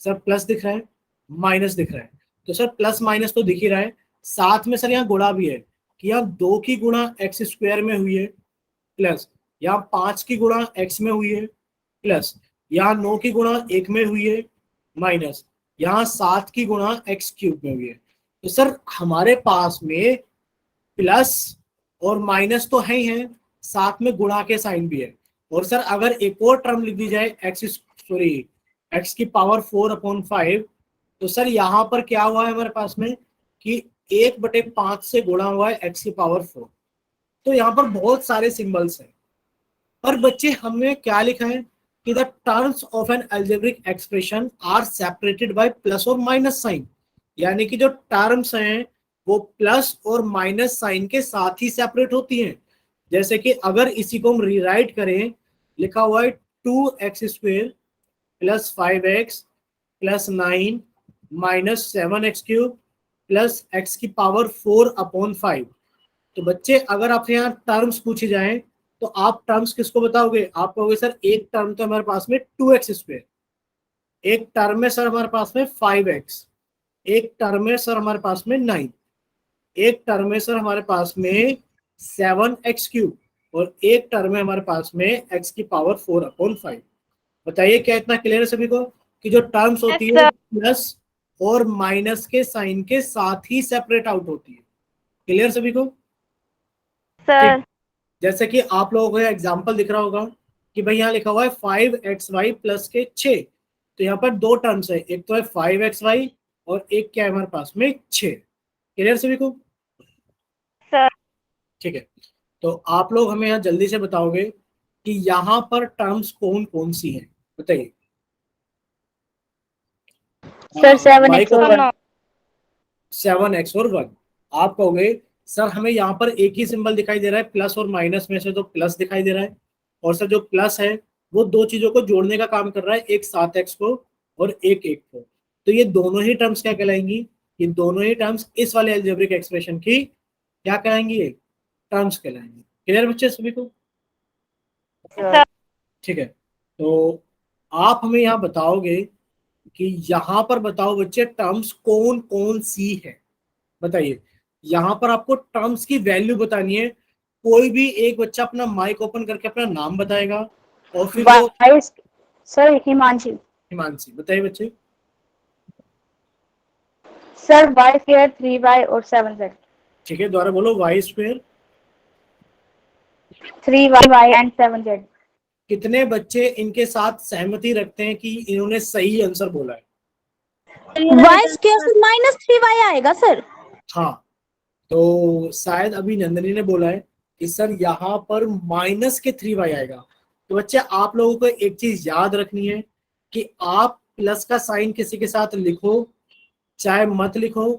सर प्लस दिख रहा है, माइनस दिख रहा है। तो सर प्लस माइनस तो दिख ही रहा है, साथ में सर यहाँ गुणा भी है कि यहाँ 2 की गुणा x² में हुई है, प्लस यहाँ 5 की गुणा x में हुई है, प्लस यहाँ 9 की गुणा 1 में हुई है, माइनस यहाँ 7 की गुणा x³ में हुई है। तो सर हमारे पास में प्लस और माइनस तो है ही है, साथ में गुणा के साइन भी है। और सर अगर एक और टर्म लिख दी जाए x की पावर 4/5, तो सर यहाँ पर क्या हुआ है हमारे पास में कि 1/5 से गुणा हुआ है x की पावर 4। तो यहाँ पर बहुत सारे सिंबल्स हैं, पर बच्चे हमने क्या लिखा है कि the terms of an algebraic expression are separated by plus और माइनस साइन, यानी कि जो टर्म्स हैं वो प्लस और माइनस साइन के साथ ही सेपरेट होती हैं। जैसे कि अगर इसी को हम रीराइट करें, लिखा हुआ है 2x² plus 5x plus 9 minus 7x³ plus x की पावर 4/5। तो बच्चे अगर आपसे यहाँ टर्म्स पूछे जाएं तो आप टर्म्स किसको बताओगे? आप कहोगे सर एक टर्म तो हमारे पास में 2x², एक टर्म में सर हमारे पास में 5x, एक टर्म में सर हमारे पास में 9, एक टर्म में सर हमारे पास में 7x³ और एक टर्म में हमारे पास में x की पावर 4/5। बताइए क्या इतना क्लियर है सभी को कि जो टर्म्स होती है प्लस और माइनस के साइन के साथ ही सेपरेट आउट होती है। क्लियर सभी को? सर जैसे कि आप लोगों को एग्जांपल दिख रहा होगा कि भाई यहाँ लिखा हुआ है 5xy प्लस के 6। तो यहाँ पर 2 टर्म्स है, एक तो है 5xy और एक क्या है हमारे पास में 6। क्लियर सभी को? सर ठीक है, तो आप लोग हमें यहाँ जल्दी से बताओगे कि यहाँ पर टर्म्स कौन कौन सी हैं, बताइए। सर 7x और 1। 7x और 1। आप कहोगे सर हमें यहाँ पर एक ही सिंबल दिखाई दे रहा है प्लस और माइनस में से, तो प्लस दिखाई दे रहा है, और सर जो प्लस है वो 2 चीजों को जोड़ने का काम कर रहा है, एक 7x को और एक 1 को। तो ये दोनों ही टर्म्स क्या कहलाएंगी? ये दोनों ही टर्म्स इस वाले एल्जेब्रिक एक्सप्रेशन की क्या कहलाएंगी? ये टर्म्स कहलाएंगी। क्लियर बच्चे सभी को? ठीक है, तो आप हमें यहाँ बताओगे कि यहाँ पर बताओ बच्चे टर्म्स कौन कौन सी है, बताइए। यहाँ पर आपको टर्म्स की वैल्यू बतानी है। कोई भी एक बच्चा अपना माइक ओपन करके अपना नाम बताएगा और फिर वो सर हिमांशी। हिमांशी बताइए बच्चे। सर y² 3y और 7z। ठीक है, दोबारा बोलो y²। 3y and 7z। कितने बच्चे इनके साथ सहमति रखते हैं कि इन्होंने सही आंसर बोला है? y² -3y आएगा सर। हाँ, तो शायद अभी नंदनी ने बोला है कि सर यहाँ पर माइनस के 3y आएगा। तो बच्चे आप लोगों को एक चीज याद रखनी है कि आप प्लस का साइन किसी के साथ लिखो चाहे मत लिखो,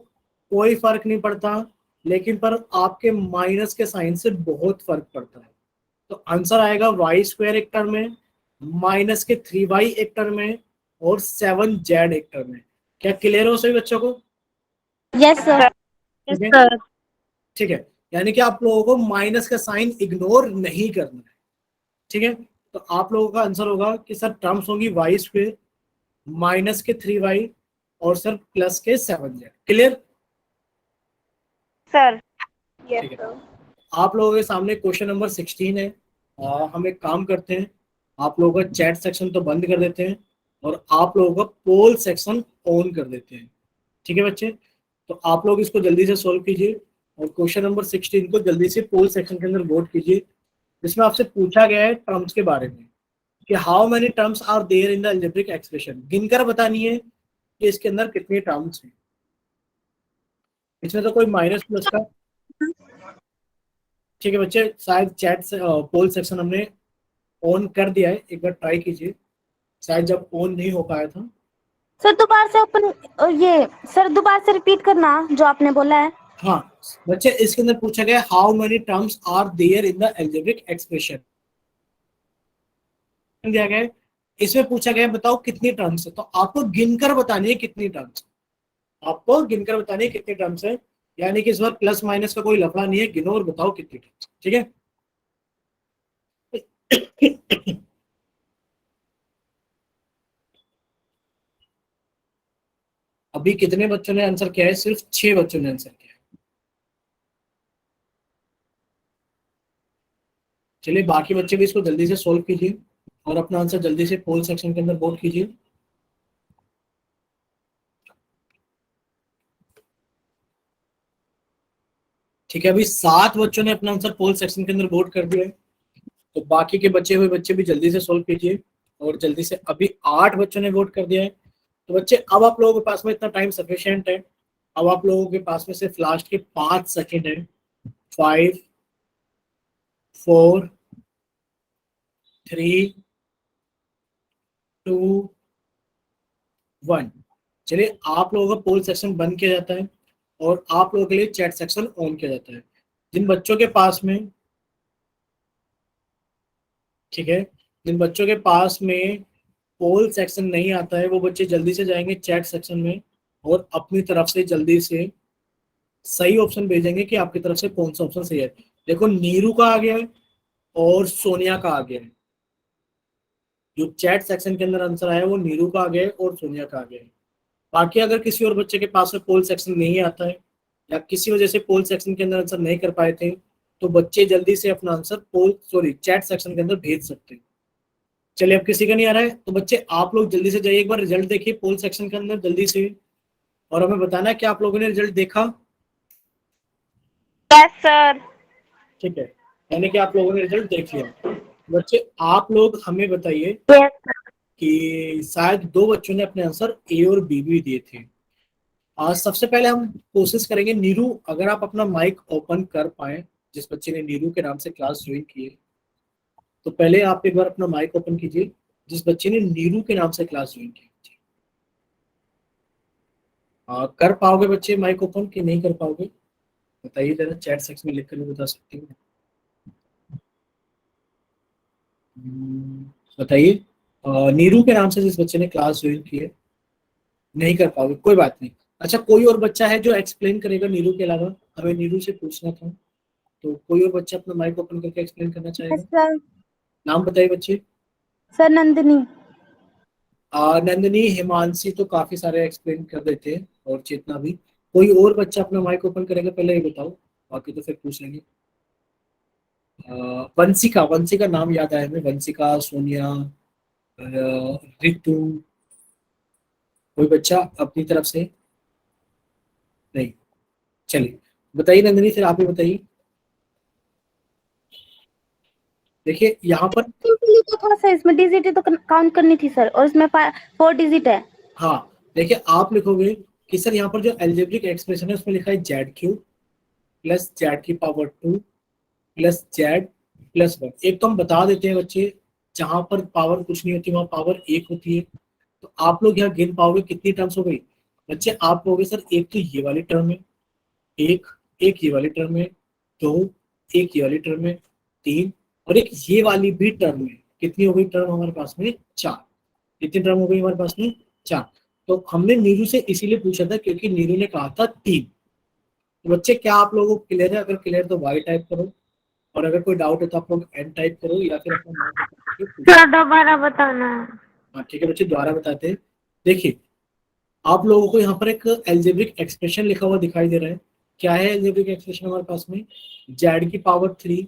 कोई फर्क नहीं पड़ता, लेकिन पर आपके माइनस के साइन से बहुत फर्क पड़ता है। तो आंसर आएगा y² एक टर्म में, माइनस के 3y एक टर्म में और 7z एक टर्म में। क्या क्लियर हो सभी बच्चों को? Yes sir. ठीक है, यानी कि आप लोगों को माइनस का साइन इग्नोर नहीं करना है। ठीक है, तो आप लोगों का आंसर होगा कि सर टर्म्स होंगी y² माइनस के 3y और सर प्लस के 7z। क्लियर सर यस ठीक है। सर। आप लोगों के सामने क्वेश्चन नंबर 16 है। हम एक काम करते हैं, आप लोगों का चैट सेक्शन तो बंद कर देते हैं और आप लोगों का पोल सेक्शन ऑन कर देते हैं। ठीक है बच्चे, तो आप लोग इसको जल्दी से सॉल्व कीजिए और क्वेश्चन नंबर 16 को जल्दी से पोल सेक्शन के अंदर वोट कीजिए, जिसमें आपसे पूछा गया है टर्म्स के बारे में कि how many terms are there in the algebraic expression. गिनकर बतानी है कि इसके अंदर कितनी टर्म्स हैं। इसमें तो कोई माइनस प्लस का, ठीक है बच्चे, शायद चैट से पोल सेक्शन हमने ऑन कर दिया है, एक बार ट्राई कीजिए, शायद जब ऑन नहीं हो पाया था। सर दोबारा से दोबारा से रिपीट करना जो आपने बोला है। हाँ बच्चे, इसके अंदर पूछा गया how many terms are there in the algebraic expression दिया गया है। इसमें पूछा गया बताओ कितनी टर्म्स है, तो आपको गिनकर बतानी है कितनी टर्म्स, आपको गिनकर बतानी है कितनी टर्म्स है, यानी कि इस बार प्लस माइनस का कोई लफड़ा नहीं है, गिनो और बताओ कितनी टर्म्स, ठीक है। अभी कितने बच्चों ने आंसर किया है? सिर्फ 6 बच्चों ने आंसर किया है। चलिए बाकी बच्चे भी इसको जल्दी से सोल्व कीजिए और अपना आंसर जल्दी से पोल सेक्शन के अंदर वोट कीजिए। ठीक है, अभी 7 बच्चों ने अपना आंसर पोल सेक्शन के अंदर वोट कर दिया है, तो बाकी के बचे हुए बच्चे भी जल्दी से सोल्व कीजिए। और जल्दी से, अभी 8 बच्चों ने वोट कर दिया है, तो बच्चे अब आप लोगों के पास में इतना टाइम सफिशिएंट है। अब आप लोगों के पास में सिर्फ लास्ट के 5 सेकेंड है। 5 4 3 2 1। चलिए आप लोगों का पोल सेक्शन बंद किया जाता है और आप लोगों के लिए चैट सेक्शन ऑन किया जाता है। जिन बच्चों के पास में, ठीक है, जिन बच्चों के पास में पोल सेक्शन नहीं आता है वो बच्चे जल्दी से जाएंगे चैट सेक्शन में और अपनी तरफ से जल्दी से सही ऑप्शन भेजेंगे कि आपकी तरफ से कौन सा ऑप्शन सही है। देखो नीरू का आ गया है और सोनिया का आ गया है, जो चैट सेक्शन के अंदर आंसर आया है वो नीरू का आ गया है और सोनिया का आ गया है। बाकी अगर किसी और बच्चे के पास में पोल सेक्शन नहीं आता है या किसी वजह से पोल सेक्शन के अंदर आंसर नहीं कर पाए थे, तो बच्चे जल्दी से अपना आंसर चैट सेक्शन के अंदर भेज सकते हैं। चलिए अब किसी का नहीं आ रहा है, तो बच्चे आप लोग जल्दी से जाइए, एक बार रिजल्ट देखिए पोल सेक्शन के अंदर जल्दी से, और हमें बताना है कि आप लोगों ने रिजल्ट देखा। Yes sir. ठीक है, यानी कि आप लोगों ने रिजल्ट देख लिया। बच्चे आप लोग हमें बताइए कि शायद 2 बच्चों ने अपने आंसर ए और बी भी दिए थे। आज सबसे पहले हम कोशिश करेंगे, नीरू अगर आप अपना माइक ओपन कर पाए, जिस बच्चे ने नीरू के नाम से क्लास ज्वाइन की है, तो पहले आप एक बार अपना माइक ओपन कीजिए जिस बच्चे ने नीरू के नाम से क्लास ज्वाइन की। कर पाओगे बच्चे माइक ओपन कि नहीं कर पाओगे? बताइए जरा, चैट सेक्शन में लिखकर भी बता सकते हो। बताइए, नीरू के नाम से जिस बच्चे ने क्लास ज्वाइन की है, नहीं कर पाओगे, कोई बात नहीं। अच्छा, कोई और बच्चा है जो एक्सप्लेन करेगा नीरू के अलावा? हमें नीरू से पूछना था, तो कोई और बच्चा अपना माइक ओपन करके एक्सप्लेन करना चाहेगा? सर नाम बताइए बच्चे। सर नंदिनी। नंदिनी, हिमांशी तो काफी सारे एक्सप्लेन कर देते हैं और चेतना भी। कोई और बच्चा अपना माइक ओपन करेगा पहले ये बताओ, बाकी तो फिर पूछ लेंगे। वंशिका, वंशिका नाम याद आया हमें, वंशिका, सोनिया, रितु, कोई बच्चा अपनी तरफ से? नहीं। चलिए बताइए नंदिनी, फिर आप ही बताइए। देखिए यहाँ पर, सिंपली तो था सर, इसमें डिजिट तो काउंट करनी थी सर, और इसमें 4 डिजिट है। हाँ देखिए आप लिखोगे कि सर यहाँ पर जो एल्जेब्रिक एक्सप्रेशन है उसमें लिखा है ZQ plus Z⁻² plus Z+1। एक तो हम बता देते हैं बच्चे, जहां पर पावर कुछ नहीं होती वहां पावर 1 होती है। तो आप लोग यहाँ गिन पाओगे कितनी टर्म्स हो गई बच्चे? आप कहोगे सर एक तो ये वाली टर्म है, एक ये वाली टर्म है, 2 एक ये वाली टर्म है, 3 और एक ये वाली भी टर्म है। कितनी हो गई टर्म हमारे पास में? 4। कितनी टर्म हो गई हमारे पास में? 4। तो हमने नीरू से इसीलिए पूछा था क्योंकि नीरू ने कहा था 3। तो बच्चे क्या आप लोगों को क्लियर है? अगर क्लियर तो वाई टाइप करो, और अगर कोई डाउट है तो आप लोग एन टाइप करो या फिर अपना सर दोबारा बताना। हाँ ठीक है बच्चे, दोबारा बताते हैं। देखिए आप लोगों को यहाँ पर एक एल्जेब्रिक एक्सप्रेशन लिखा हुआ दिखाई दे रहा है। क्या है एल्जेब्रिक एक्सप्रेशन हमारे पास में? Z⁻³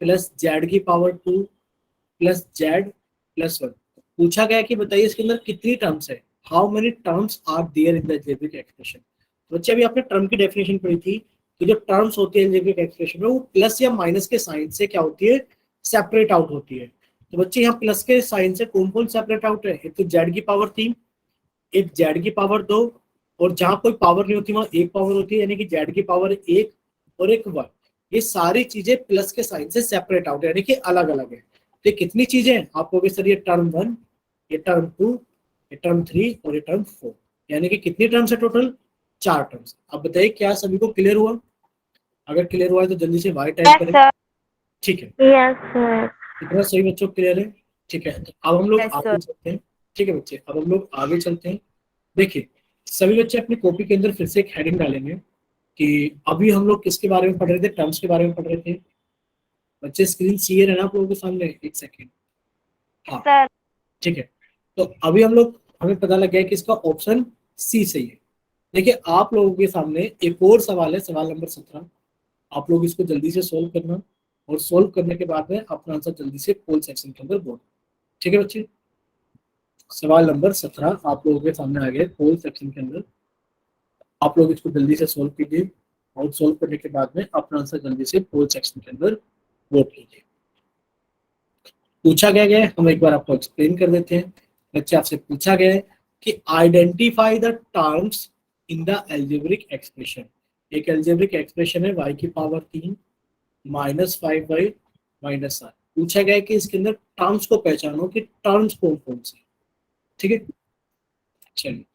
plus Z⁻² plus Z+1। पूछा गया कि बताइए इसके अंदर कितनी टर्म्स है, how many terms are there in the algebraic expression. तो बच्चे अभी आपने टर्म की डेफिनेशन पढ़ी थी कि जो टर्म्स होती है एल्जेब्रिक एक्सप्रेशन में वो प्लस या माइनस के साइन से क्या होती है? सेपरेट आउट होती है। तो बच्चे यहाँ प्लस के साइन से कौन कौन सेपरेट आउट है? एक तो Z⁻3, एक Z⁻2 और जहां कोई पावर नहीं होती वहां एक पावर होती है, यानी कि जेड की पावर एक और एक वन। ये सारी चीजें प्लस के साइन से सेपरेट आउट, यानी कि अलग अलग है। तो कितनी चीजें हैं आप कहोगे सर, ये टर्म 1, ये टर्म 2, ये टर्म 3 और ये टर्म 4, यानी कि कितनी टर्म्स है टोटल, 4 टर्म्स। अब बताइए क्या सभी को क्लियर हुआ? अगर क्लियर हुआ है तो जल्दी से वाई टाइप करें। ठीक है, यस सर। इतना सही बच्चों क्लियर है? ठीक है, तो अब हम लोग Yes, आगे sir. चलते हैं। ठीक है बच्चे, अब हम लोग आगे चलते हैं। देखिए सभी बच्चे अपनी कॉपी के अंदर फिर से एक हेडिंग डालेंगे कि अभी हम लोग किसके बारे में पढ़ रहे थे, टर्म्स के बारे में पढ़ रहे थे। बच्चे स्क्रीन क्लियर है ना आप लोगों के सामने? एक सेकेंड। हाँ सर ठीक है, तो अभी हम लोग, हमें पता लग गया है कि इसका ऑप्शन सी सही है। देखिए आप लोगों के सामने एक और सवाल है, सवाल नंबर 17। आप लोग इसको जल्दी से सोल्व करना, और सोल्व करने के बाद में अपना आंसर जल्दी से पोल सेक्शन के अंदर बोलना। ठीक है बच्चे, सवाल नंबर 17 आप लोगों के सामने आ गया पोल सेक्शन के अंदर। आप लोग इसको जल्दी से सोल्व कीजिए, और सोल्व करने के बाद में अपना आंसर जल्दी से पोल सेक्शन के अंदर वोट कीजिए। पूछा गया है, हम एक बार आपको एक्सप्लेन कर देते हैं। बच्चे आपसे पूछा गया है कि identify the terms in the algebraic expression. एक एल्जेब्रिक एक्सप्रेशन है y की पावर 3 -5y -7। पूछा गया है कि इसके अंदर टर्म्स को पहचानो कि टर्म्स कौन कौन से। ठीक है, चलिए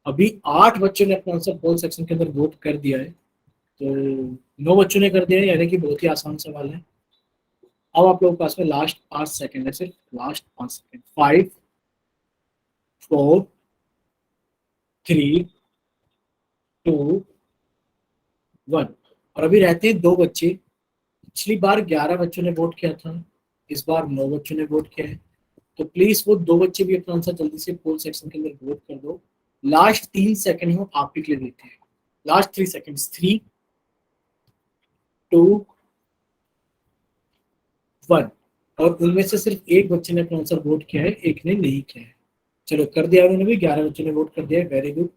अभी 8 बच्चों ने अपना आंसर पोल सेक्शन के अंदर वोट कर दिया है, तो 9 बच्चों ने कर दिया है, यानी कि बहुत ही आसान सवाल है। अब आप लोगों के पास में लास्ट 5 सेकंड है, सिर्फ लास्ट 5 सेकंड। 5 4 3 2 1। और अभी रहते हैं 2 बच्चे। पिछली बार 11 बच्चों ने वोट किया था, इस बार 9 बच्चों ने वोट किया है। तो प्लीज वो 2 बच्चे भी अपना आंसर जल्दी से पोल सेक्शन के अंदर वोट कर दो। लास्ट 3 सेकंड हम आप के लिए देते हैं। Last 3 seconds, 3 2 1। और उनमें से सिर्फ एक बच्चे ने अपना आंसर वोट किया है, एक ने नहीं किया है। चलो कर दिया उन्होंने भी, 11 बच्चों ने वोट कर दिया है, वेरी गुड।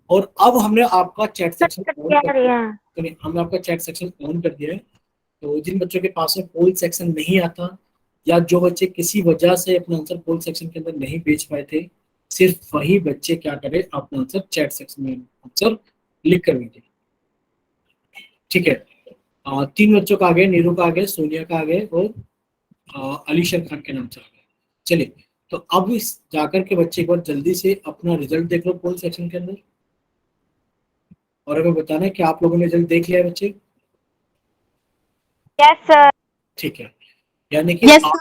और अब हमने आपका चैट सेक्शन ऑन कर दिया है, हमने आपका चैट सेक्शन ऑन कर दिया है। तो जिन बच्चों के पास में पोल सेक्शन नहीं आता, या जो बच्चे किसी वजह से अपना आंसर पोल सेक्शन के अंदर नहीं भेज पाए थे, सिर्फ वही बच्चे क्या करें, अपना आंसर चैट सेक्शन में आंसर लिख कर भेजें। ठीक है, 3 बच्चों का आ गया, नीरू का आ गया, सोनिया का आ गया, और अलीशर खान के नाम से आ गया। चलिए, तो अब इस जाकर के बच्चे एक बार जल्दी से अपना रिजल्ट देख लो पोल सेक्शन के अंदर, और हमें बताना है कि आप लोगों ने रिजल्ट देख लिया है बच्चे। Yes sir. ठीक है, यानी कि Yes, आप,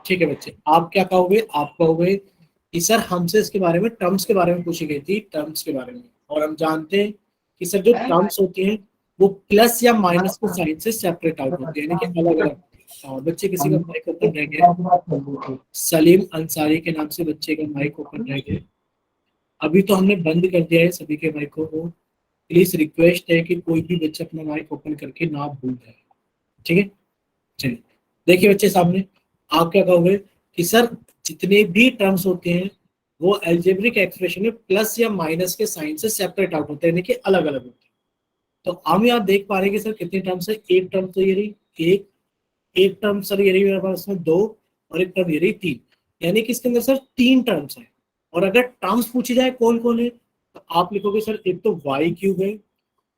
ठीक है बच्चे, आप क्या कहोगे, आप कहोगे कि सर हमसे इसके बारे में, टर्म्स के बारे में पूछी गई थी, टर्म्स के बारे में। और हम जानते हैं कि सर जो टर्म्स होती हैं वो प्लस या माइनस के साइन से सेपरेट आउट होती है, यानी कि अलग अलग। बच्चे किसी का माइक ओपन रह गया, सलीम अंसारी के नाम से बच्चे का माइक ओपन रह गया। अभी तो हमने बंद कर दिया है सभी के माइकों को। प्लीज रिक्वेस्ट है कि कोई भी बच्चा अपना माइक ओपन करके ना भूल जाए। ठीक है, चलिए देखिए बच्चे सामने, आप क्या कहोगे कि सर जितने भी टर्म्स होते हैं वो एल्जेब्रिक एक्सप्रेशन में प्लस या माइनस के साइन से सेपरेट आउट होते हैं, यानी कि अलग अलग होते हैं। तो हम यहाँ देख पा रहे हैं कि सर कितने टर्म्स है, एक टर्म तो ये रही, एक टर्म सर ये रही मेरे पास में 2, और एक टर्म ये रही 3, यानी कि इसके अंदर सर 3 टर्म्स है। और अगर टर्म्स पूछी जाए कौन कौन है, तो आप लिखोगे सर एक तो वाई क्यूब है,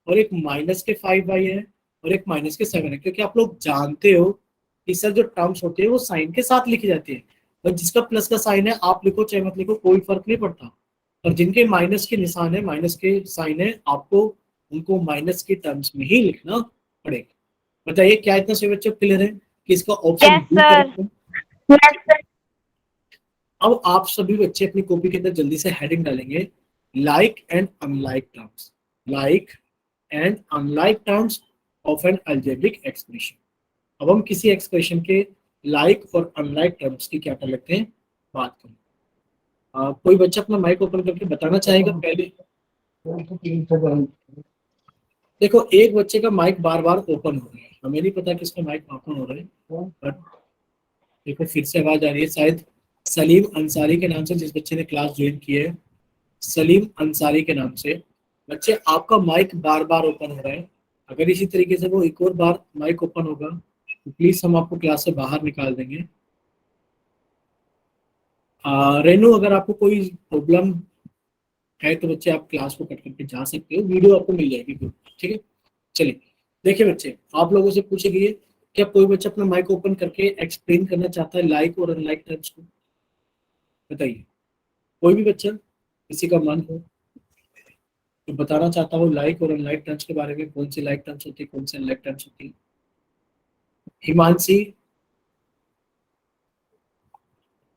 और एक माइनस के 5y है, और एक माइनस के 7 है। क्योंकि आप लोग जानते हो कि सर जो टर्म्स होते हैं वो साइन के साथ लिखी जाती है, और जिसका प्लस का साइन है आप लिखो चाहे मत लिखो, कोई फर्क नहीं पड़ता। और जिनके माइनस के निशान है, माइनस के साइन है, आपको उनको माइनस के टर्म्स में ही लिखना पड़ेगा। बताइए क्या इतना सभी बच्चों क्लियर है कि इसका option Yes, B sir. Correct है? Yes sir. अब आप सभी बच्चे अपनी कॉपी के अंदर जल्दी से हेडिंग डालेंगे, like and unlike terms, like and unlike terms of N algebraic expression. अब हम किसी एक्सप्रेशन के लाइक और अनलाइक टर्म्स की क्या कर लेते हैं, बात करें। कोई बच्चा अपना माइक ओपन करके बताना चाहेगा पहले? देखो एक बच्चे का माइक बार बार ओपन हो रहा है, हमें नहीं पता किसका माइक ओपन हो रहा है, बट देखो फिर से आवाज आ रही है, शायद सलीम अंसारी के नाम से जिस बच्चे ने क्लास ज्वाइन की है, सलीम अंसारी के नाम से बच्चे आपका माइक बार बार ओपन हो रहा है। अगर इसी तरीके से वो एक और बार माइक ओपन होगा तो प्लीज हम आपको क्लास से बाहर निकाल देंगे। रेनू अगर आपको कोई प्रॉब्लम है तो बच्चे आप क्लास को कट करके जा सकते हो, वीडियो आपको मिल जाएगी ग्रुप पे, ठीक है। चलिए देखिए बच्चे, आप लोगों से पूछे गए क्या कोई बच्चा अपना माइक ओपन करके एक्सप्लेन करना चाहता है लाइक और अनलाइक टर्म्स को? बताइए, कोई भी बच्चा, किसी का मन हो तो बताना चाहता हो लाइक और अनलाइक टर्म्स के बारे में, कौन सी लाइक टर्म्स होती है, कौन सी अनलाइक टर्म्स होती है? हिमांशी,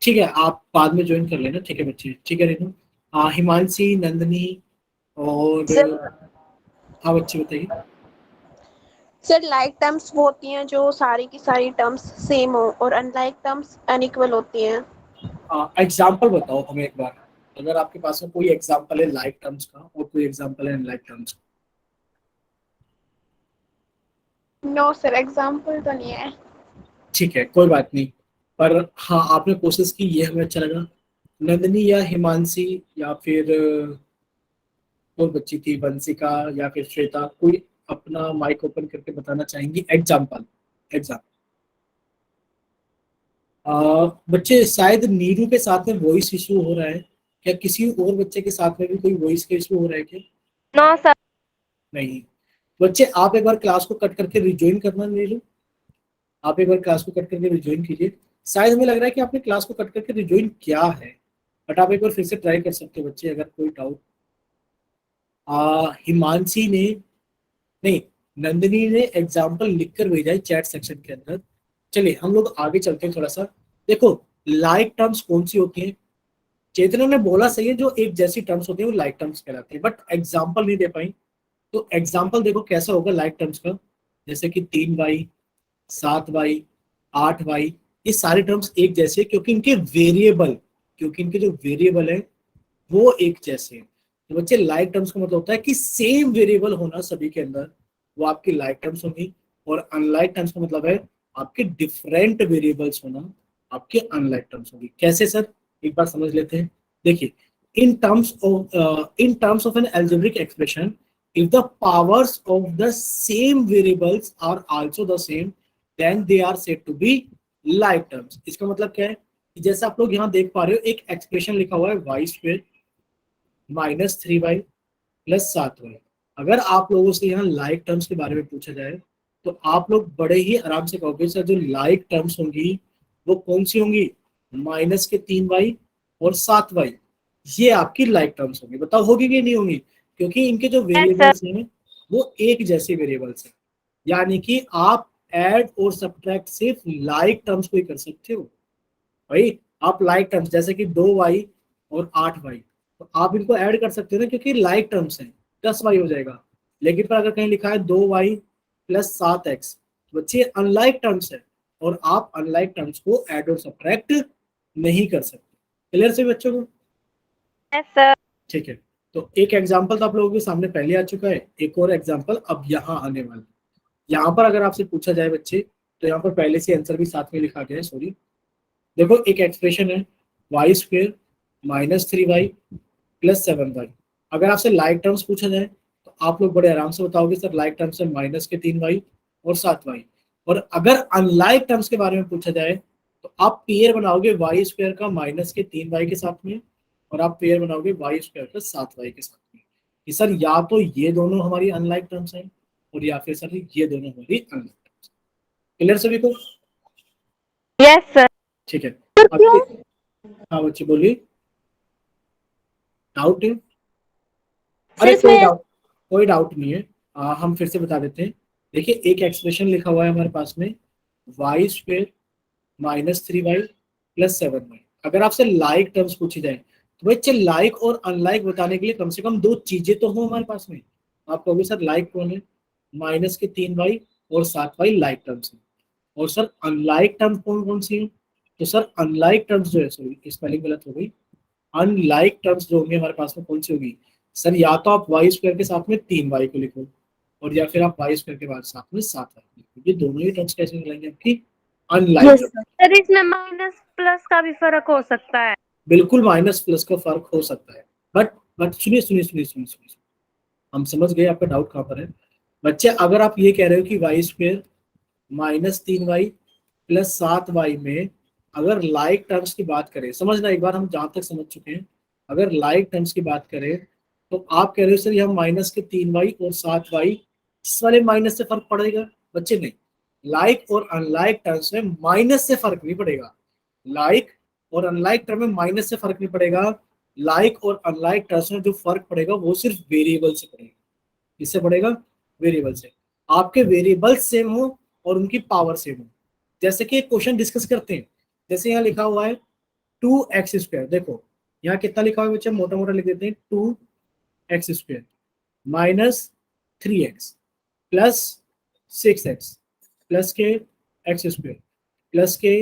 ठीक है आप बाद में ज्वाइन कर लेना, ठीक है बच्चे, ठीक है रेनू। हाँ हिमांशी, नंदनी और सर हाँ बच्चे बताइए। सर लाइक टर्म्स वो होती हैं जो सारी की सारी टर्म्स सेम हो, और अनलाइक टर्म्स अनइक्वल होती हैं। एग्जाम्पल बताओ हमें एक बार, अगर आपके पास में कोई एग्जाम्पल है लाइक टर्म्स का और कोई एग्जाम्पल है अनलाइक टर्म्स का। नो सर, एग्जाम्पल तो नहीं है। ठीक है कोई बात नहीं, पर हाँ आपने कोशिश की ये हमें अच्छा लगा। नंदनी या हिमांशी या फिर और बच्ची थी वंशिका या फिर श्वेता, कोई अपना माइक ओपन करके बताना चाहेंगी एग्जाम्पल? एग्जाम्पल बच्चे शायद नीरू के साथ में वॉइस इशू हो रहा है, क्या किसी और बच्चे के साथ में भी कोई वॉइस का इशू हो रहा है क्या? No sir. नहीं। बच्चे आप एक बार क्लास को कट करके रिज्वाइन करना नीरू, आप एक बार क्लास को कट करके रिज्वाइन कीजिए। शायद हमें लग रहा है कि आपने क्लास को कट करके रिज्वाइन किया है, बट आप एक बार फिर से ट्राई कर सकते हो बच्चे, अगर कोई डाउट। हिमांशी ने, नहीं, नंदिनी ने एग्जाम्पल लिखकर भेजा है चैट सेक्शन के अंदर। चलिए हम लोग आगे चलते हैं थोड़ा सा। देखो लाइक टर्म्स कौन सी होती हैं, चेतना ने बोला सही है, जो एक जैसी टर्म्स होती है वो लाइक टर्म्स कहलाती है, बट एग्जाम्पल नहीं दे पाई। तो एग्जाम्पल देखो कैसा होगा लाइक टर्म्स का, जैसे कि 3y, 7y, 8y, ये सारे टर्म्स एक जैसे क्योंकि इनके वेरिएबल, क्योंकि इनके जो वेरिएबल है वो एक जैसे हैं। तो बच्चे लाइक टर्म्स का मतलब होता है कि सेम वेरिएबल होना सभी के अंदर, वो आपकी लाइक टर्म्स होंगी। और अनलाइक टर्म्स का मतलब है आपके डिफरेंट वेरिएबल्स होना आपके अनलाइक टर्म्स होंगी। कैसे सर, एक बार समझ लेते हैं। देखिए in terms of an algebraic expression, if the powers of the same variables are also the same, then they are said to be like terms। इसका मतलब क्या है कि जैसे आप लोग यहाँ देख पा रहे हो एक एक्सप्रेशन लिखा हुआ है y² -3y प्लस 7y। अगर आप लोगों से यहाँ लाइक टर्म्स के बारे में पूछा जाए तो आप लोग बड़े ही आराम से कहोगे सर जो लाइक टर्म्स होंगी वो कौन सी होंगी, -3y और 7y, ये आपकी लाइक टर्म्स होंगी। बताओ होगी कि नहीं होंगी, क्योंकि इनके जो वेरिएबल्स हैं वो एक जैसे वेरिएबल्स हैं। यानी कि आप ऐड और सब्ट्रैक्ट सिर्फ लाइक टर्म्स को ही कर सकते हो भाई। आप लाइक टर्म्स जैसे कि 2y और 8y, तो आप इनको ऐड कर सकते हो ना, क्योंकि लाइक टर्म्स हैं, 10y हो जाएगा। लेकिन पर अगर कहीं लिखा है 2y प्लस 7x, तो बच्चे अनलाइक टर्म्स है और आप अनलाइक टर्म्स को ऐड और सब्ट्रैक्ट नहीं कर सकते। क्लियर से बच्चों को? Yes sir. ठीक है, तो एक एग्जाम्पल तो आप लोगों के सामने पहले आ चुका है, एक और एग्जाम्पल अब यहाँ आने वाला है। यहाँ पर अगर आपसे पूछा जाए बच्चे, तो यहाँ पर पहले से आंसर भी साथ में लिखा गया है, सॉरी। देखो एक एक्सप्रेशन है y² -3y प्लस 7y। अगर आपसे लाइक टर्म्स पूछा जाए तो आप लोग बड़े आराम से बताओगे सर लाइक टर्म्स है -3y और 7y। और अगर अनलाइक टर्म्स के बारे में पूछा जाए तो आप पेयर बनाओगे y² का -3y के साथ में, और आप पेयर बनाओगे y² का 7y के साथ में, कि सर या तो ये दोनों हमारी अनलाइक टर्म्स हैं और या फिर सर ये दोनों हमारी अनलाइक टर्म्स। क्लियर सभी को? Yes sir. ठीक है। अब हाँ बच्चे बोलिए, डाउट है? अरे कोई डाउट नहीं है। हम फिर से बता देते हैं। देखिए एक एक्सप्रेशन लिखा हुआ है हमारे पास में y² -3y प्लस 7y। अगर आपसे लाइक टर्म्स पूछी जाए तो बच्चे लाइक और अनलाइक बताने के लिए कम से कम दो चीजें तो हो हमारे पास में। आप कहोगे सर लाइक कौन है, -3y और 7y लाइक टर्म्स है, और सर अनलाइक टर्म कौन कौन सी है? तो सर अनलाइक टर्म्स जो है, सॉरी स्पेलिंग गलत हो गई, अनलाइक टर्म्स जो होंगे हमारे पास में कौन सी होगी सर, या तो आप y² के साथ में 3y को लिखो, और या फिर आप y² के बाद साथ में 7y को लिखो। ये दोनों ही टर्म्स कैसे निकलेंगे आपकी अनलाइक टर्म। सर इसमें माइनस प्लस का भी फर्क हो सकता है। बिल्कुल माइनस प्लस का फर्क हो सकता है, बट सुनिए सुनिए सुनिए सुनिए सुनिए, हम समझ गए आपका डाउट कहाँ पर है। बच्चे अगर आप ये कह रहे हो कि y² -3y प्लस 7y में अगर लाइक टर्म्स की बात करें, समझना एक बार, हम जहां तक समझ चुके हैं, अगर लाइक टर्म्स की बात करें तो आप कह रहे हो सर यहाँ माइनस के 3y और 7y, इस वाले माइनस से फर्क पड़ेगा? बच्चे नहीं, लाइक और अनलाइक टर्म्स में माइनस से फर्क नहीं पड़ेगा। लाइक और अनलाइक टर्म में माइनस से फर्क नहीं पड़ेगा। लाइक और अनलाइक टर्म्स में जो फर्क पड़ेगा वो सिर्फ वेरिएबल से पड़ेगा। किससे पड़ेगा? वेरिएबल से। आपके वेरिएबल सेम हो और उनकी पावर सेम हो। जैसे कि एक क्वेश्चन डिस्कस करते हैं, जैसे यहाँ लिखा हुआ है 2x²। देखो यहाँ कितना लिखा हुआ है बच्चे, मोटा मोटा लिख देते हैं, 2x² minus 3x plus 6x plus के x² प्लस के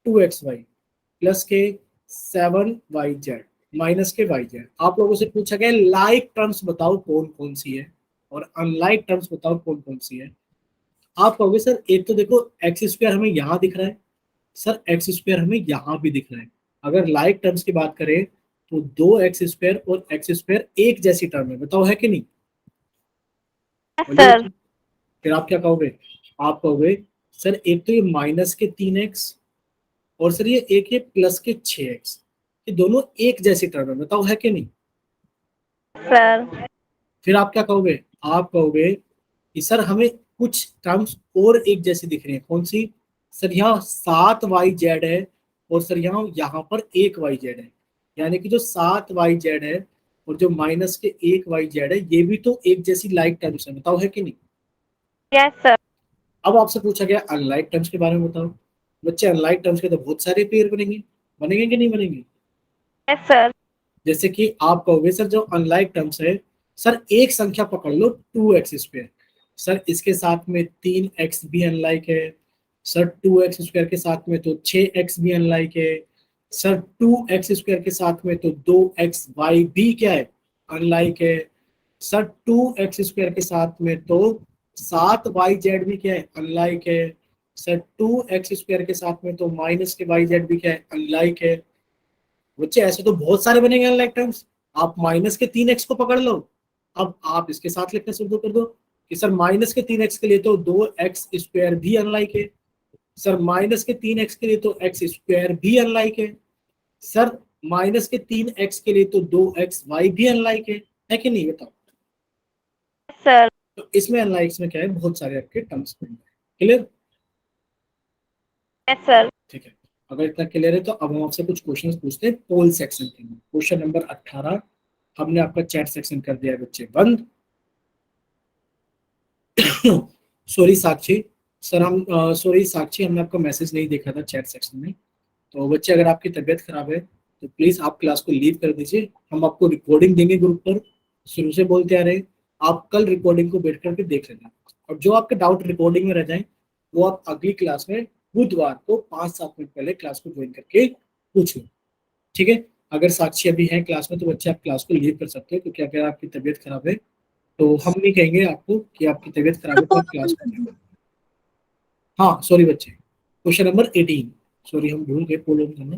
2xy प्लस के 7yz माइनस के yz। आप लोगों से पूछा गया लाइक टर्म्स बताओ कौन कौन सी है और अनलाइक टर्म्स बताओ कौन कौन सी है। आप कहोगे सर एक तो देखो x² हमें यहाँ दिख रहा है, सर x² हमें यहाँ भी दिख रहा है। अगर लाइक टर्म्स की बात करें तो 2x² और x² एक जैसी टर्म है, बताओ है कि नहीं? सर फिर आप क्या कहोगे? आप कहोगे सर एक तो ये माइनस के 3x और सर ये एक ये प्लस के 6x, ये दोनों एक जैसी टर्म है, बताओ है कि नहीं? सर फिर आप क्या कहोगे? आप कहोगे कि सर हमें कुछ टर्म्स और एक जैसी दिख रही है, कौन सी? सर यहाँ 7yz है और सर यहाँ पर 1yz है, यानी कि जो 7yz है और जो माइनस के 1yz है ये भी तो एक जैसी लाइक टर्म्स है, बताओ है कि नहीं? Yes sir. अब आपसे पूछा गया अनलाइक टर्म्स के बारे में बताओ। बच्चे अनलाइक टर्म्स के तो बहुत सारे पेयर बनेंगे, बनेंगे कि नहीं बनेंगे? Yes sir. जैसे कि आप कहोगे सर जो अनलाइक टर्म्स है, सर एक संख्या पकड़ लो 2x², सर इसके साथ में 3x भी अनलाइक है, सर 2x² के साथ में तो 6x भी अनलाइक है, सर 2x² के साथ में तो 2xy भी क्या है? अनलाइक है, सर 2x² के साथ में तो 7yz भी क्या है? अनलाइक है, सर 2x² के साथ में तो माइनस के yz भी क्या है? अनलाइक है। बच्चे ऐसे तो बहुत सारे बनेंगे अनलाइक टर्म्स। आप माइनस के 3x को पकड़ लो, अब आप इसके साथ लिखना शुरू कर दो कि सर माइनस के 3x के लिए तो 2x² भी अनलाइक है, सर माइनस के 3x के लिए तो x² भी अनलाइक है, सर माइनस के 3x के लिए तो 2xy भी अनलाइक है कि नहीं? बताओ। सर तो इसमें अनलाइक्स में क्या है, बहुत सारे आपके टर्म्स बनेंगे। क्लियर? Yes sir. ठीक है, अगर इतना क्लियर है तो अब हम आपसे कुछ क्वेश्चंस पूछते हैं पोल सेक्शन के लिए। क्वेश्चन नंबर 18 हमने आपका चैट सेक्शन कर दिया है बच्चे बंद। सॉरी साक्षी सर, हम सॉरी साक्षी, हमने आपका मैसेज नहीं देखा था चैट सेक्शन में। तो बच्चे अगर आपकी तबीयत खराब है तो प्लीज आप क्लास को लीव कर दीजिए, हम आपको रिकॉर्डिंग देंगे ग्रुप पर, शुरू से बोलते आ रहे हैं, आप कल रिकॉर्डिंग को बैठ करके देख लेना। और जो आपके डाउट रिकॉर्डिंग में रह जाए वो आप अगली क्लास में बुधवार को 5-7 मिनट पहले क्लास को ज्वाइन करके पूछ लो, ठीक है? अगर साक्षी अभी है क्लास में तो बच्चे आप क्लास को लीव कर सकते हो, क्योंकि अगर आपकी तबीयत खराब है तो हम नहीं कहेंगे आपको कि आपकी तबीयत खराब है तो आप क्लास को। हाँ सॉरी बच्चे, क्वेश्चन नंबर 18, सॉरी हम भूल गए पोल ऑन करना।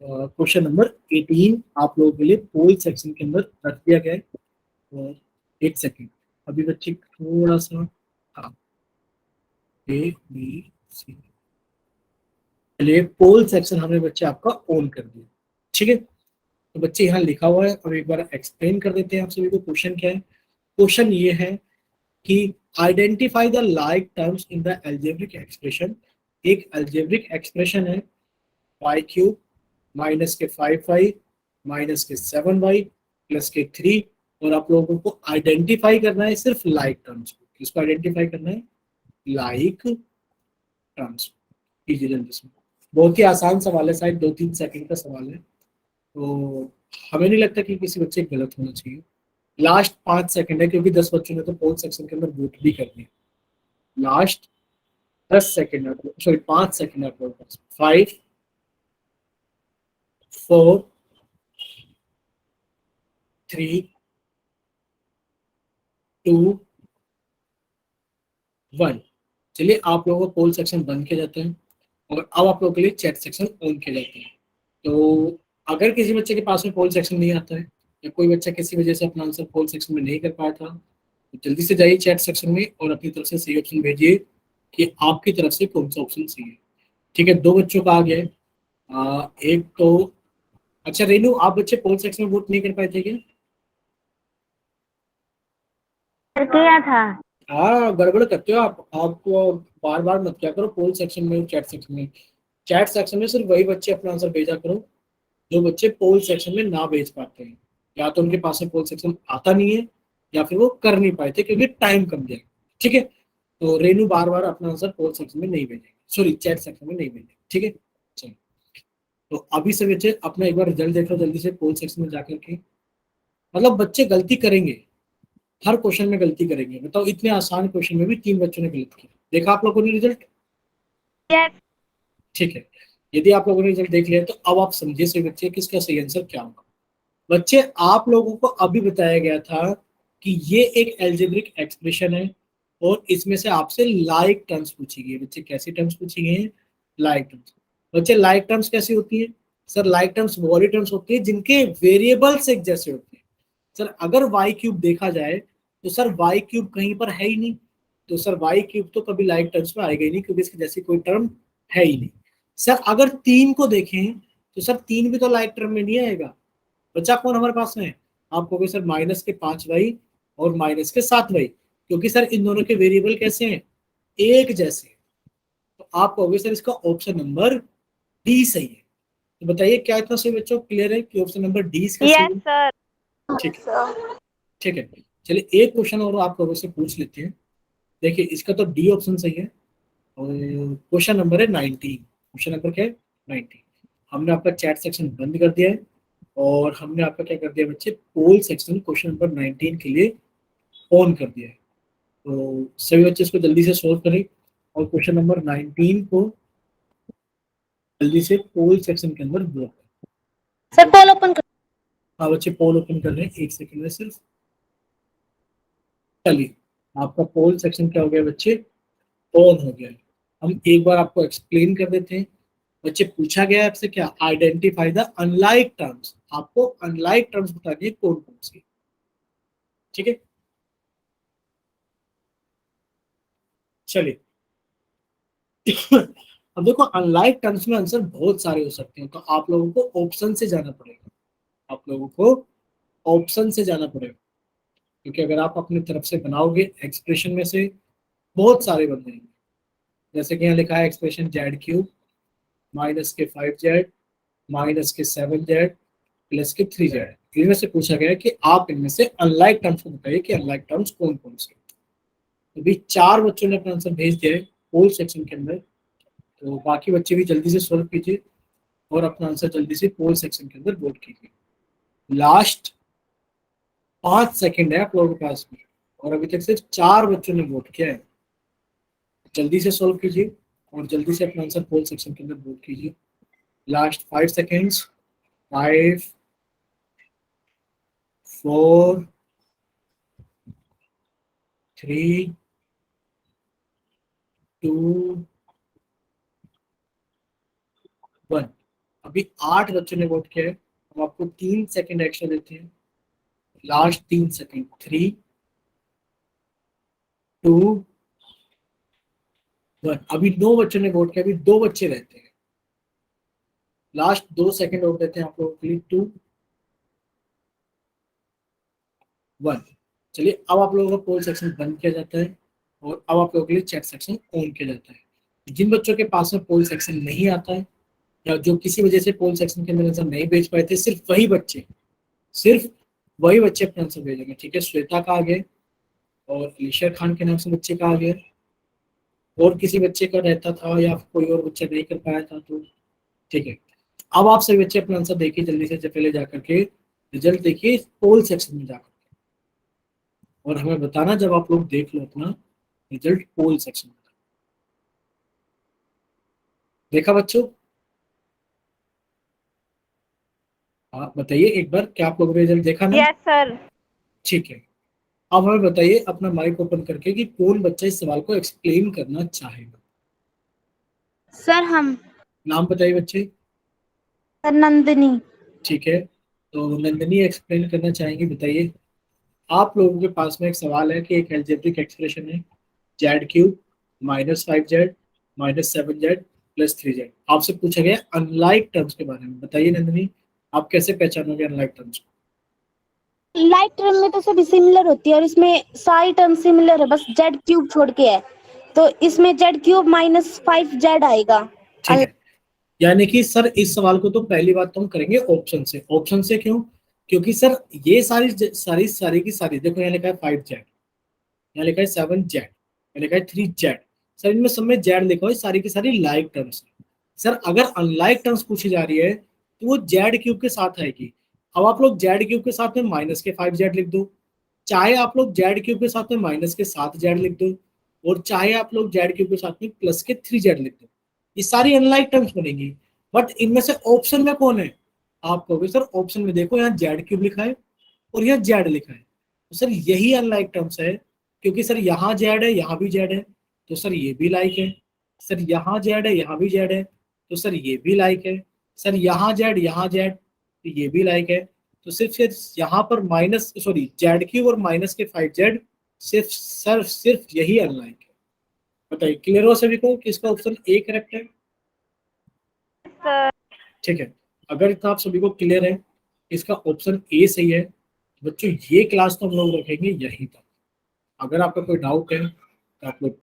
क्वेश्चन नंबर 18 आप लोगों के लिए पोल सेक्शन के अंदर रख दिया गया है। और एक सेकेंड, अभी बच्चे थोड़ा सा, हाँ ए बी सी, चलिए पोल सेक्शन हमने बच्चे आपका ऑन कर दिया, ठीक है? तो बच्चे यहाँ लिखा हुआ है, अब एक बार एक्सप्लेन कर देते हैं आप सभी को। क्वेश्चन क्या है? क्वेश्चन ये है कि identify the like terms in the algebraic expression. एक एल्जेब्रिक एक्सप्रेशन है y³ माइनस के 5y माइनस के 7y प्लस के 3, और आप लोगों को आइडेंटिफाई करना है सिर्फ लाइक टर्म्स को। किसको आइडेंटिफाई करना है? Like terms. इजी जनरेशन, बहुत ही आसान सवाल है, शायद 2-3 सेकंड का सवाल है, तो हमें नहीं लगता कि किसी बच्चे गलत होना चाहिए। लास्ट 5 सेकंड है, क्योंकि 10 बच्चों ने तो पोल सेक्शन के अंदर वोट भी कर दिया। लास्ट 10 सेकंड, सॉरी 5 सेकंड आपके पास। 5 4 3 2 1। चलिए आप लोगों का पोल सेक्शन बंद किया जाता है और अब आप लोगों के लिए चैट सेक्शन ऑन किया जाता है। तो अगर किसी बच्चे के पास में पोल सेक्शन नहीं आता है या कोई बच्चा किसी वजह से अपना आंसर पोल सेक्शन में नहीं कर पाया था तो जल्दी से जाइए चैट सेक्शन में और अपनी तरफ से सही ऑप्शन भेजिए कि आपकी तरफ से कौन सा ऑप्शन सही है। ठीक है, 2 बच्चों का आ गया है। एक तो अच्छा रेनू, आप बच्चे पोल सेक्शन में वोट नहीं कर पाए थे क्या? किया था। हाँ, गड़बड़ करते हो आपको बार बार मत क्या करो पोल सेक्शन में, चैट सेक्शन में। चैट सेक्शन में सिर्फ वही बच्चे अपना आंसर भेजा करो जो बच्चे पोल सेक्शन में ना भेज पाते हैं, या तो उनके पास में पोल सेक्शन आता नहीं है, या फिर वो कर नहीं पाए थे क्योंकि टाइम कम दिया। ठीक है, तो रेनू बार बार अपना आंसर पोल सेक्शन में नहीं भेजेंगे, सॉरी चैट सेक्शन में नहीं भेजेंगे। ठीक है, चलो। तो अभी से बच्चे अपना एक बार रिजल्ट देख लो जल्दी से पोल सेक्शन में जाकर के। मतलब बच्चे गलती करेंगे, हर क्वेश्चन में गलती करेंगे। बताओ, इतने आसान क्वेश्चन में भी 3 बच्चों ने गलत किया। देखा आप लोगों ने रिजल्ट? यस। ठीक है, यदि आप लोगों ने रिजल्ट देख लिया तो अब आप समझिए सही बच्चे किसका सही आंसर क्या होगा। बच्चे, आप लोगों को अभी बताया गया था कि ये एक एल्जेब्रिक एक्सप्रेशन है और इसमें से आपसे लाइक टर्म्स पूछी गई है। बच्चे, कैसी टर्म्स पूछी गई हैं? Like terms. बच्चे, लाइक टर्म्स कैसी होती है? सर, लाइक टर्म्स वो वाली टर्म्स होती है जिनके वेरिएबल्स एक जैसे होते हैं। सर, अगर वाई क्यूब देखा जाए तो सर वाई क्यूब कहीं पर है ही नहीं, तो सर वाई क्यूब तो कभी लाइक टर्म्स में आएगा ही नहीं क्योंकि इसकी जैसी कोई टर्म है ही नहीं। सर, अगर 3 को देखें तो सर 3 भी तो लाइक टर्म में नहीं आएगा। बचा कौन हमारे पास में? आप कहोगे सर -5y और -7y, क्योंकि सर इन दोनों के वेरिएबल कैसे हैं? एक जैसे हैं। तो आप कहोगे सर इसका ऑप्शन नंबर डी सही है। तो बताइए, क्या इतना सही बच्चों क्लियर है कि ऑप्शन नंबर डी इसका सही है? सर। ठीक है, सर ठीक है। चलिए एक क्वेश्चन और आप लोगों से पूछ लेते हैं। देखिए, इसका तो डी ऑप्शन सही है। और क्वेश्चन नंबर है 19। क्वेश्चन नंबर क्या है? 19। हमने आपका चैट सेक्शन बंद कर दिया है और हमने आपका क्या कर दिया बच्चे, पोल सेक्शन क्वेश्चन नंबर 19 के लिए ऑन कर दिया है। तो सभी बच्चे इसको जल्दी से सोल्व करें और क्वेश्चन नंबर 19 को जल्दी से पोल सेक्शन के अंदर ब्लॉक करें। सर पोल ओपन कर। हाँ बच्चे, पोल ओपन कर रहे हैं, 1 सेकंड में सिर्फ। चलिए, आपका पोल सेक्शन क्या हो गया बच्चे? ऑन हो गया है। हम एक बार आपको एक्सप्लेन कर देते हैं। बच्चे, पूछा गया है आपसे क्या? Identify the unlike terms. आपको अनलाइक टर्म्स बतानी है कौन कौन सी। ठीक है, चलिए। अब देखो, अनलाइक टर्म्स में आंसर बहुत सारे हो सकते हैं, तो आप लोगों को ऑप्शन से जाना पड़ेगा। आप लोगों को ऑप्शन से जाना पड़ेगा, क्योंकि अगर आप अपनी तरफ से बनाओगे एक्सप्रेशन में से बहुत सारे बन जाएंगे। जैसे कि यहाँ लिखा है expression z³ -5z -7z +3z। इनमें से पूछा गया है कि आप इनमें से अनलाइक टर्म्स को बताइए कि अनलाइक टर्म्स कौन कौन से। अभी 4 बच्चों ने अपना आंसर भेज दिया है पोल सेक्शन के अंदर, तो बाकी बच्चे भी जल्दी से सोल्व कीजिए और अपना आंसर जल्दी से पोल सेक्शन के अंदर वोट कीजिए। लास्ट 5 सेकंड है आप लोगों के पास में और अभी तक सिर्फ 4 बच्चों ने वोट किया है। जल्दी से सोल्व कीजिए और जल्दी से अपना आंसर पोल सेक्शन के अंदर वोट कीजिए। Last 5 seconds. 5 4 3 2 1। अभी 8 बच्चों ने वोट किया है। हम आपको 3 सेकंड एक्स्ट्रा देते हैं। Last 3 second. 3 2 1। अभी 9 बच्चों ने वोट किया, अभी 2 बच्चे रहते हैं। लास्ट 2 सेकंड और देते हैं आप लोगों के लिए। 2 1। चलिए, अब आप लोगों का पोल सेक्शन बंद किया जाता है और अब आप लोगों के लिए चैट सेक्शन ऑन किया जाता है। जिन बच्चों के पास में पोल सेक्शन नहीं आता है या जो किसी वजह से पोल सेक्शन के अंदर आंसर नहीं भेज पाए थे, सिर्फ वही बच्चे अपना आंसर भेजेंगे। ठीक है, श्वेता का आ गया और अलीशा खान के नाम से बच्चे का आ गया, और किसी बच्चे का रहता था या कोई और बच्चा नहीं कर पाया था तो ठीक है। अब आप सभी बच्चे अपना आंसर देखिए जल्दी से, पहले जाकर के रिजल्ट देखिए पोल सेक्शन में जाकर, और हमें बताना जब आप लोग देख लो अपना रिजल्ट पोल सेक्शन में। देखा बच्चों? आप बताइए एक बार, क्या आप लोगों ने रिजल्ट देखा ना? Yes sir. ठीक है, अब हमें बताइए अपना माइक ओपन करके कि कौन बच्चा इस सवाल को एक्सप्लेन करना चाहेगा। सर हम। नाम बताइए बच्चे। सर नंदिनी। ठीक है, तो नंदिनी एक्सप्लेन करना चाहेंगे। बताइए, आप लोगों के पास में एक सवाल है कि एक एल्जेब्रिक एक्सप्रेशन है z³ -5z -7z +3z। आपसे पूछा गया अनलाइक टर्म्स के बारे में। बताइए नंदिनी, आप कैसे पहचानोगे अनलाइक टर्म्स को? लाइक टर्म में तो सभी सिमिलर होती है और इसमें सारी टर्म सिमिलर है, बस जेड क्यूब छोड़ के है, तो इसमें जेड क्यूब माइनस 5z आएगा। ठीक है, यानी कि सर इस सवाल को तो पहली बात तो हम करेंगे ऑप्शन से। ऑप्शन से क्यों? क्योंकि सर ये सारी सारी सारी की सारी, देखो यहाँ लिखा है 5z, यहाँ लिखा है 7z, यहाँ लिखा है 3z, सर इनमें सब में z लिखा है, सारी की सारी लाइक टर्म्स है। सर अगर अनलाइक टर्म्स पूछी जा रही है तो वो z क्यूब के साथ आएगी। अब आप लोग z क्यूब के साथ में माइनस के 5z लिख दो, चाहे आप लोग z क्यूब के साथ में माइनस के 7z लिख दो, और चाहे आप लोग z क्यूब के साथ में प्लस के 3z लिख दो, ये सारी अनलाइक टर्म्स बनेगी। बट इनमें से ऑप्शन में कौन है? आप कहोगे सर ऑप्शन में देखो यहाँ z क्यूब लिखा है और यहाँ z लिखा है, तो सर यही अनलाइक टर्म्स है, क्योंकि सर यहाँ z है यहाँ भी z है, तो सर ये भी लाइक है। सर यहाँ z है यहाँ भी z है, तो सर ये भी लाइक है। सर यहाँ z यहाँ z, तो ये भी लाइक है। तो सिर्फ यहाँ पर माइनस सॉरी z क्यूब और माइनस के 5z, सिर्फ यही अनलाइक है। बताइए क्लियर हो सभी को कि इसका ऑप्शन ए करेक्ट है? ठीक है, अगर इतना आप सभी को क्लियर है इसका ऑप्शन ए सही है, बच्चों ये क्लास तो हम लोग रखेंगे यहीं तक। अगर आपका कोई डाउट है तो आप लोग